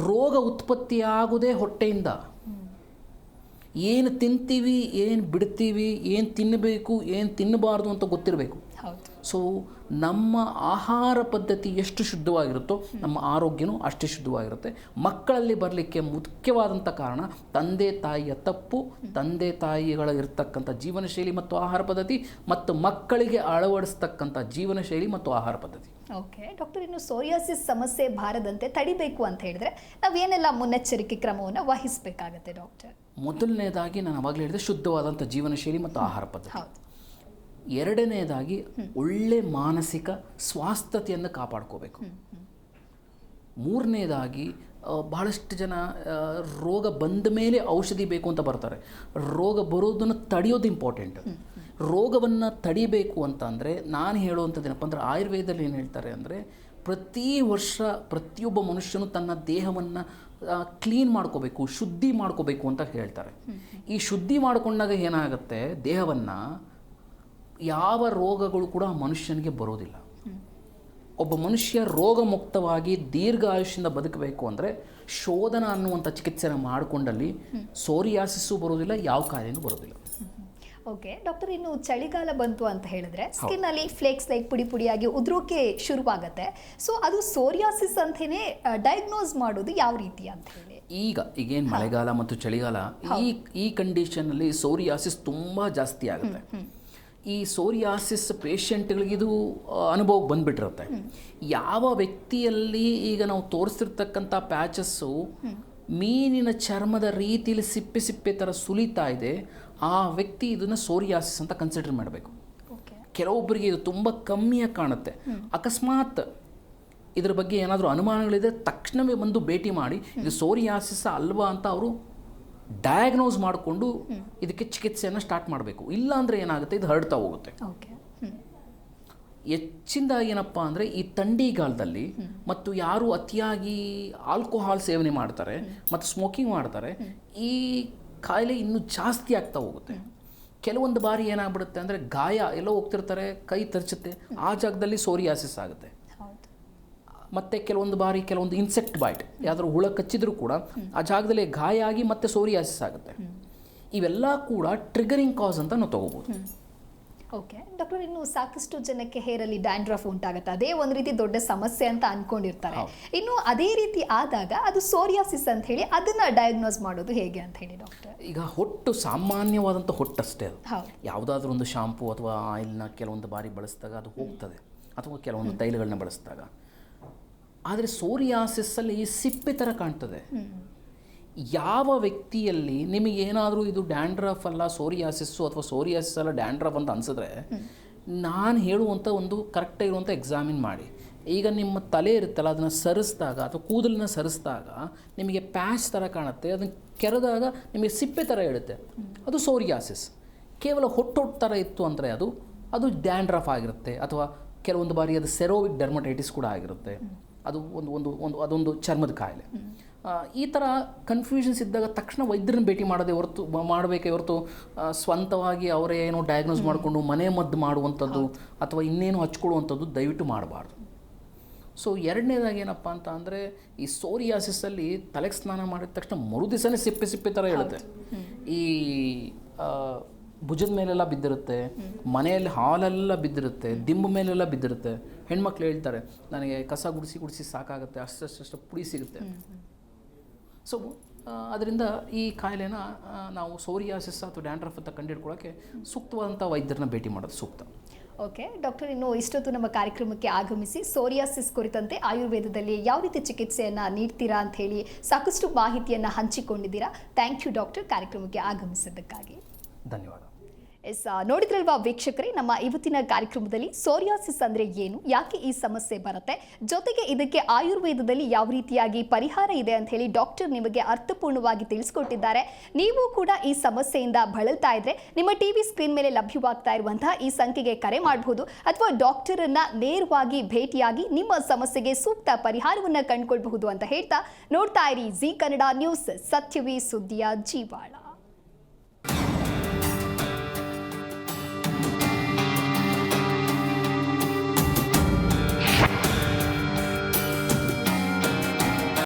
ರೋಗ ಉತ್ಪತ್ತಿಯಾಗೋದೇ ಹೊಟ್ಟೆಯಿಂದ. ಏನು ತಿಂತೀವಿ, ಏನು ಬಿಡ್ತೀವಿ, ಏನು ತಿನ್ನಬೇಕು, ಏನು ತಿನ್ನಬಾರ್ದು ಅಂತ ಗೊತ್ತಿರಬೇಕು. ಹೌದು. ಸೊ ನಮ್ಮ ಆಹಾರ ಪದ್ಧತಿ ಎಷ್ಟು ಶುದ್ಧವಾಗಿರುತ್ತೋ ನಮ್ಮ ಆರೋಗ್ಯನೂ ಅಷ್ಟೇ ಶುದ್ಧವಾಗಿರುತ್ತೆ. ಮಕ್ಕಳಲ್ಲಿ ಬರಲಿಕ್ಕೆ ಮುಖ್ಯವಾದಂಥ ಕಾರಣ ತಂದೆ ತಾಯಿಯ ತಪ್ಪು, ತಂದೆ ತಾಯಿಗಳ ಇರ್ತಕ್ಕಂಥ ಜೀವನ ಶೈಲಿ ಮತ್ತು ಆಹಾರ ಪದ್ಧತಿ, ಮತ್ತು ಮಕ್ಕಳಿಗೆ ಅಳವಡಿಸ್ತಕ್ಕಂಥ ಜೀವನ ಶೈಲಿ ಮತ್ತು ಆಹಾರ ಪದ್ಧತಿ. ಓಕೆ ಡಾಕ್ಟರ್, ಇನ್ನು ಸೋರಿಯಾಸಿಸ್ ಸಮಸ್ಯೆ ಬಾರದಂತೆ ತಡಿಬೇಕು ಅಂತ ಹೇಳಿದ್ರೆ ನಾವೇನೆಲ್ಲ ಮುನ್ನೆಚ್ಚರಿಕೆ ಕ್ರಮವನ್ನು ವಹಿಸಬೇಕಾಗತ್ತೆ ಡಾಕ್ಟರ್? ಮೊದಲನೇದಾಗಿ ನಾನು ಅವಾಗಲೇ ಹೇಳಿದೆ, ಶುದ್ಧವಾದಂಥ ಜೀವನ ಶೈಲಿ ಮತ್ತು ಆಹಾರ ಪದ್ಧತಿ. ಹೌದು. ಎರಡನೇದಾಗಿ ಒಳ್ಳೆ ಮಾನಸಿಕ ಸ್ವಾಸ್ಥ್ಯತೆಯನ್ನು ಕಾಪಾಡ್ಕೋಬೇಕು. ಮೂರನೇದಾಗಿ ಬಹಳಷ್ಟು ಜನ ರೋಗ ಬಂದ ಮೇಲೆ ಔಷಧಿ ಬೇಕು ಅಂತ ಬರ್ತಾರೆ. ರೋಗ ಬರೋದನ್ನು ತಡೆಯೋದು ಇಂಪಾರ್ಟೆಂಟ್. ರೋಗವನ್ನು ತಡಿಬೇಕು ಅಂತ ಅಂದರೆ ನಾನು ಹೇಳುವಂಥದ್ದೇನಪ್ಪ ಅಂದರೆ, ಆಯುರ್ವೇದದಲ್ಲಿ ಏನು ಹೇಳ್ತಾರೆ ಅಂದರೆ, ಪ್ರತಿ ವರ್ಷ ಪ್ರತಿಯೊಬ್ಬ ಮನುಷ್ಯನು ತನ್ನ ದೇಹವನ್ನು ಕ್ಲೀನ್ ಮಾಡ್ಕೋಬೇಕು, ಶುದ್ಧಿ ಮಾಡ್ಕೋಬೇಕು ಅಂತ ಹೇಳ್ತಾರೆ. ಈ ಶುದ್ಧಿ ಮಾಡಿಕೊಂಡಾಗ ಏನಾಗುತ್ತೆ, ದೇಹವನ್ನು ಯಾವ ರೋಗಗಳು ಕೂಡ ಮನುಷ್ಯನಿಗೆ ಬರೋದಿಲ್ಲ. ಒಬ್ಬ ಮನುಷ್ಯ ರೋಗ ಮುಕ್ತವಾಗಿ ದೀರ್ಘ ಆಯುಷ್ಯದಿಂದ ಬದುಕಬೇಕು ಅಂದರೆ ಶೋಧನ ಅನ್ನುವಂಥ ಚಿಕಿತ್ಸೆನ ಮಾಡಿಕೊಂಡಲ್ಲಿ ಸೋರಿಯಾಸಿಸ್ಸು ಬರೋದಿಲ್ಲ, ಯಾವ ಕಾಯಿಲೆನೂ ಬರೋದಿಲ್ಲ. ಓಕೆ ಡಾಕ್ಟರ್, ಇನ್ನು ಚಳಿಗಾಲ ಬಂತು ಅಂತ ಹೇಳಿದ್ರೆ ಸ್ಕಿನ್ನಲ್ಲಿ ಫ್ಲೇಕ್ಸ್ ಲೈಕ್ ಪುಡಿ ಪುಡಿಯಾಗಿ ಉದುರೋಕೆ ಶುರುವಾಗುತ್ತೆ. ಸೊ ಅದು ಸೋರಿಯಾಸಿಸ್ ಅಂತಲೇ ಡಯಾಗ್ನೋಸ್ ಮಾಡೋದು ಯಾವ ರೀತಿ ಅಂತ ಹೇಳಿ? ಈಗೇನು ಮಳೆಗಾಲ ಮತ್ತು ಚಳಿಗಾಲ, ಈ ಕಂಡೀಷನಲ್ಲಿ ಸೋರಿಯಾಸಿಸ್ ತುಂಬ ಜಾಸ್ತಿ ಆಗುತ್ತೆ. ಈ ಸೋರಿಯಾಸಿಸ್ ಪೇಷಂಟ್ಗಳಿಗೆ ಇದು ಅನುಭವಕ್ಕೆ ಬಂದುಬಿಟ್ಟಿರುತ್ತೆ. ಯಾವ ವ್ಯಕ್ತಿಯಲ್ಲಿ ಈಗ ನಾವು ತೋರಿಸಿರ್ತಕ್ಕಂಥ ಪ್ಯಾಚಸ್ಸು ಮೀನಿನ ಚರ್ಮದ ರೀತಿಯಲ್ಲಿ ಸಿಪ್ಪೆ ಸಿಪ್ಪೆ ಥರ ಸುಲಿತಾ ಇದೆ, ಆ ವ್ಯಕ್ತಿ ಇದನ್ನು ಸೋರಿಯಾಸಿಸ್ ಅಂತ ಕನ್ಸಿಡರ್ ಮಾಡಬೇಕು. ಕೆಲವೊಬ್ಬರಿಗೆ ಇದು ತುಂಬ ಕಮ್ಮಿಯಾಗಿ ಕಾಣುತ್ತೆ. ಅಕಸ್ಮಾತ್ ಇದ್ರ ಬಗ್ಗೆ ಏನಾದರೂ ಅನುಮಾನಗಳಿದೆ, ತಕ್ಷಣವೇ ಬಂದು ಭೇಟಿ ಮಾಡಿ ಇದು ಸೋರಿಯಾಸಿಸ್ ಅಲ್ವಾ ಅಂತ ಅವರು ಡಯಾಗ್ನೋಸ್ ಮಾಡಿಕೊಂಡು ಇದಕ್ಕೆ ಚಿಕಿತ್ಸೆಯನ್ನು ಸ್ಟಾರ್ಟ್ ಮಾಡಬೇಕು. ಇಲ್ಲಾಂದರೆ ಏನಾಗುತ್ತೆ, ಇದು ಹರಡ್ತಾ ಹೋಗುತ್ತೆ. ಹೆಚ್ಚಿನದಾಗಿ ಏನಪ್ಪ ಅಂದರೆ, ಈ ಥಂಡಿಗಾಲದಲ್ಲಿ ಮತ್ತು ಯಾರು ಅತಿಯಾಗಿ ಆಲ್ಕೋಹಾಲ್ ಸೇವನೆ ಮಾಡ್ತಾರೆ ಮತ್ತು ಸ್ಮೋಕಿಂಗ್ ಮಾಡ್ತಾರೆ, ಈ ಕಾಯಿಲೆ ಇನ್ನೂ ಜಾಸ್ತಿ ಆಗ್ತಾ ಹೋಗುತ್ತೆ. ಕೆಲವೊಂದು ಬಾರಿ ಏನಾಗ್ಬಿಡುತ್ತೆ ಅಂದರೆ, ಗಾಯ ಎಲ್ಲೋ ಹೋಗ್ತಿರ್ತಾರೆ, ಕೈ ತರ್ಚುತ್ತೆ, ಆ ಜಾಗದಲ್ಲಿ ಸೋರಿಯಾಸಿಸ್ ಆಗುತ್ತೆ. ಮತ್ತು ಕೆಲವೊಂದು ಬಾರಿ ಕೆಲವೊಂದು ಇನ್ಸೆಕ್ಟ್ ಬೈಟ್, ಯಾವ್ದಾದ್ರು ಹುಳ ಕಚ್ಚಿದ್ರೂ ಕೂಡ ಆ ಜಾಗದಲ್ಲಿ ಗಾಯ ಆಗಿ ಮತ್ತೆ ಸೋರಿಯಾಸಿಸ್ ಆಗುತ್ತೆ. ಇವೆಲ್ಲ ಕೂಡ ಟ್ರಿಗರಿಂಗ್ ಕಾಸ್ ಅಂತ ನಾವು ತಗೋಬೋದು. ಓಕೆ ಡಾಕ್ಟರ್, ಇನ್ನು ಸಾಕಷ್ಟು ಜನಕ್ಕೆ ಹೇರಲ್ಲಿ ಡ್ಯಾಂಡ್ರಫ್ ಉಂಟಾಗುತ್ತೆ, ಅದೇ ಒಂದು ರೀತಿ ದೊಡ್ಡ ಸಮಸ್ಯೆ ಅಂತ ಅನ್ಕೊಂಡಿರ್ತಾರೆ. ಇನ್ನು ಅದೇ ರೀತಿ ಆದಾಗ ಅದು ಸೋರಿಯಾಸಿಸ್ ಅಂತ ಹೇಳಿ ಅದನ್ನ ಡಯಾಗ್ನೋಸ್ ಮಾಡೋದು ಹೇಗೆ ಅಂತ ಹೇಳಿ ಡಾಕ್ಟರ್? ಈಗ ಹೊಟ್ಟು ಸಾಮಾನ್ಯವಾದಂಥ ಹೊಟ್ಟಷ್ಟೇ ಅದು. ಯಾವುದಾದ್ರೂ ಒಂದು ಶಾಂಪೂ ಅಥವಾ ಆಯಿಲ್ನ ಕೆಲವೊಂದು ಬಾರಿ ಬಳಸಿದಾಗ ಅದು ಹೋಗ್ತದೆ, ಅಥವಾ ಕೆಲವೊಂದು ತೈಲಗಳನ್ನ ಬಳಸಿದಾಗ. ಆದರೆ ಸೋರಿಯಾಸಿಸ್ಸಲ್ಲಿ ಈ ಸಿಪ್ಪೆ ಥರ ಕಾಣ್ತದೆ. ಯಾವ ವ್ಯಕ್ತಿಯಲ್ಲಿ ನಿಮಗೇನಾದರೂ ಇದು ಡ್ಯಾಂಡ್ರಫ್ ಅಲ್ಲ ಸೋರಿಯಾಸಿಸ್ಸು, ಅಥವಾ ಸೋರಿಯಾಸಿಸ್ ಅಲ್ಲ ಡ್ಯಾಂಡ್ರಫ್ ಅಂತ ಅನಿಸಿದ್ರೆ, ನಾನು ಹೇಳುವಂಥ ಒಂದು ಕರೆಕ್ಟಾಗಿ ಇರುವಂಥ ಎಕ್ಸಾಮಿನ್ ಮಾಡಿ. ಈಗ ನಿಮ್ಮ ತಲೆ ಇರುತ್ತಲ್ಲ, ಅದನ್ನು ಸರಿಸಿದಾಗ ಅಥವಾ ಕೂದಲನ್ನ ಸರಿಸಿದಾಗ ನಿಮಗೆ ಪ್ಯಾಚ್ ಥರ ಕಾಣುತ್ತೆ, ಅದನ್ನು ಕೆರೆದಾಗ ನಿಮಗೆ ಸಿಪ್ಪೆ ಥರ ಇಳುತ್ತೆ, ಅದು ಸೋರಿಯಾಸಿಸ್. ಕೇವಲ ಹೊಟ್ಟು ಥರ ಇತ್ತು ಅಂದರೆ ಅದು ಡ್ಯಾಂಡ್ರಫ್ ಆಗಿರುತ್ತೆ. ಅಥವಾ ಕೆಲವೊಂದು ಬಾರಿ ಅದು ಸೆರೋವಿಕ್ ಡರ್ಮಟೈಟಿಸ್ ಕೂಡ ಆಗಿರುತ್ತೆ. ಅದು ಅದೊಂದು ಚರ್ಮದ ಕಾಯಿಲೆ. ಈ ಥರ ಕನ್ಫ್ಯೂಷನ್ಸ್ ಇದ್ದಾಗ ತಕ್ಷಣ ವೈದ್ಯರನ್ನ ಭೇಟಿ ಮಾಡಬೇಕೇ ಹೊರತು ಸ್ವಂತವಾಗಿ ಅವರೇ ಏನೋ ಡಯಾಗ್ನೋಸ್ ಮಾಡಿಕೊಂಡು ಮನೆ ಮದ್ದು ಮಾಡುವಂಥದ್ದು ಅಥವಾ ಇನ್ನೇನು ಹಚ್ಕೊಳ್ಳುವಂಥದ್ದು ದಯವಿಟ್ಟು ಮಾಡಬಾರ್ದು. ಸೊ ಎರಡನೇದಾಗಿ ಏನಪ್ಪ ಅಂತ ಅಂದರೆ, ಈ ಸೋರಿಯಾಸಿಸ್ಸಲ್ಲಿ ತಲೆಗೆ ಸ್ನಾನ ಮಾಡಿದ ತಕ್ಷಣ ಮರುದಿವಸನೇ ಸಿಪ್ಪೆ ಥರ ಹೇಳುತ್ತೆ. ಈ ಭುಜದ ಮೇಲೆಲ್ಲ ಬಿದ್ದಿರುತ್ತೆ, ಮನೆಯಲ್ಲಿ ಹಾಲೆಲ್ಲ ಬಿದ್ದಿರುತ್ತೆ, ದಿಂಬು ಮೇಲೆಲ್ಲ ಬಿದ್ದಿರುತ್ತೆ. ಹೆಣ್ಮಕ್ಳು ಹೇಳ್ತಾರೆ, ನನಗೆ ಕಸ ಗುಡಿಸಿ ಸಾಕಾಗುತ್ತೆ, ಅಷ್ಟು ಪುಡಿ ಸಿಗುತ್ತೆ. ಸೊ ಅದರಿಂದ ಈ ಕಾಯಿಲೆನ ನಾವು ಸೋರಿಯಾಸಿಸ್ ಅಥವಾ ಡ್ಯಾಂಡ್ರಫ್ ಅಂತ ಕಂಡುಹಿಡ್ಕೊಳ್ಳೋಕ್ಕೆ ಸೂಕ್ತವಾದಂಥ ವೈದ್ಯರನ್ನ ಭೇಟಿ ಮಾಡೋದು ಸೂಕ್ತ. ಓಕೆ ಡಾಕ್ಟರ್, ಇನ್ನು ಇಷ್ಟೊತ್ತು ನಮ್ಮ ಕಾರ್ಯಕ್ರಮಕ್ಕೆ ಆಗಮಿಸಿ ಸೋರಿಯಾಸಿಸ್ ಕುರಿತಂತೆ ಆಯುರ್ವೇದದಲ್ಲಿ ಯಾವ ರೀತಿ ಚಿಕಿತ್ಸೆಯನ್ನು ನೀಡ್ತೀರಾ ಅಂತ ಹೇಳಿ ಸಾಕಷ್ಟು ಮಾಹಿತಿಯನ್ನು ಹಂಚಿಕೊಂಡಿದ್ದೀರಾ. ಥ್ಯಾಂಕ್ ಯು ಡಾಕ್ಟರ್, ಕಾರ್ಯಕ್ರಮಕ್ಕೆ ಆಗಮಿಸಿದ್ದಕ್ಕಾಗಿ. ಧನ್ಯವಾದ. ನೋಡಿದ್ರಲ್ವಾ ವೀಕ್ಷಕರೇ, ನಮ್ಮ ಇವತ್ತಿನ ಕಾರ್ಯಕ್ರಮದಲ್ಲಿ ಸೋರಿಯಾಸಿಸ್ ಅಂದರೆ ಏನು, ಯಾಕೆ ಈ ಸಮಸ್ಯೆ ಬರುತ್ತೆ, ಜೊತೆಗೆ ಇದಕ್ಕೆ ಆಯುರ್ವೇದದಲ್ಲಿ ಯಾವ ರೀತಿಯಾಗಿ ಪರಿಹಾರ ಇದೆ ಅಂತ ಹೇಳಿ ಡಾಕ್ಟರ್ ನಿಮಗೆ ಅರ್ಥಪೂರ್ಣವಾಗಿ ತಿಳಿಸ್ಕೊಟ್ಟಿದ್ದಾರೆ. ನೀವು ಕೂಡ ಈ ಸಮಸ್ಯೆಯಿಂದ ಬಳಲ್ತಾ ಇದ್ರೆ ನಿಮ್ಮ ಟಿವಿ ಸ್ಕ್ರೀನ್ ಮೇಲೆ ಲಭ್ಯವಾಗ್ತಾ ಇರುವಂತಹ ಈ ಸಂಖ್ಯೆಗೆ ಕರೆ ಮಾಡಬಹುದು, ಅಥವಾ ಡಾಕ್ಟರನ್ನ ನೇರವಾಗಿ ಭೇಟಿಯಾಗಿ ನಿಮ್ಮ ಸಮಸ್ಯೆಗೆ ಸೂಕ್ತ ಪರಿಹಾರವನ್ನು ಕಂಡುಕೊಳ್ಬಹುದು ಅಂತ ಹೇಳ್ತಾ ನೋಡ್ತಾ ಇರಿ ಜಿ ಕನ್ನಡ ನ್ಯೂಸ್, ಸತ್ಯವೇ ಸುದ್ದಿಯ ಜೀವಾಳ.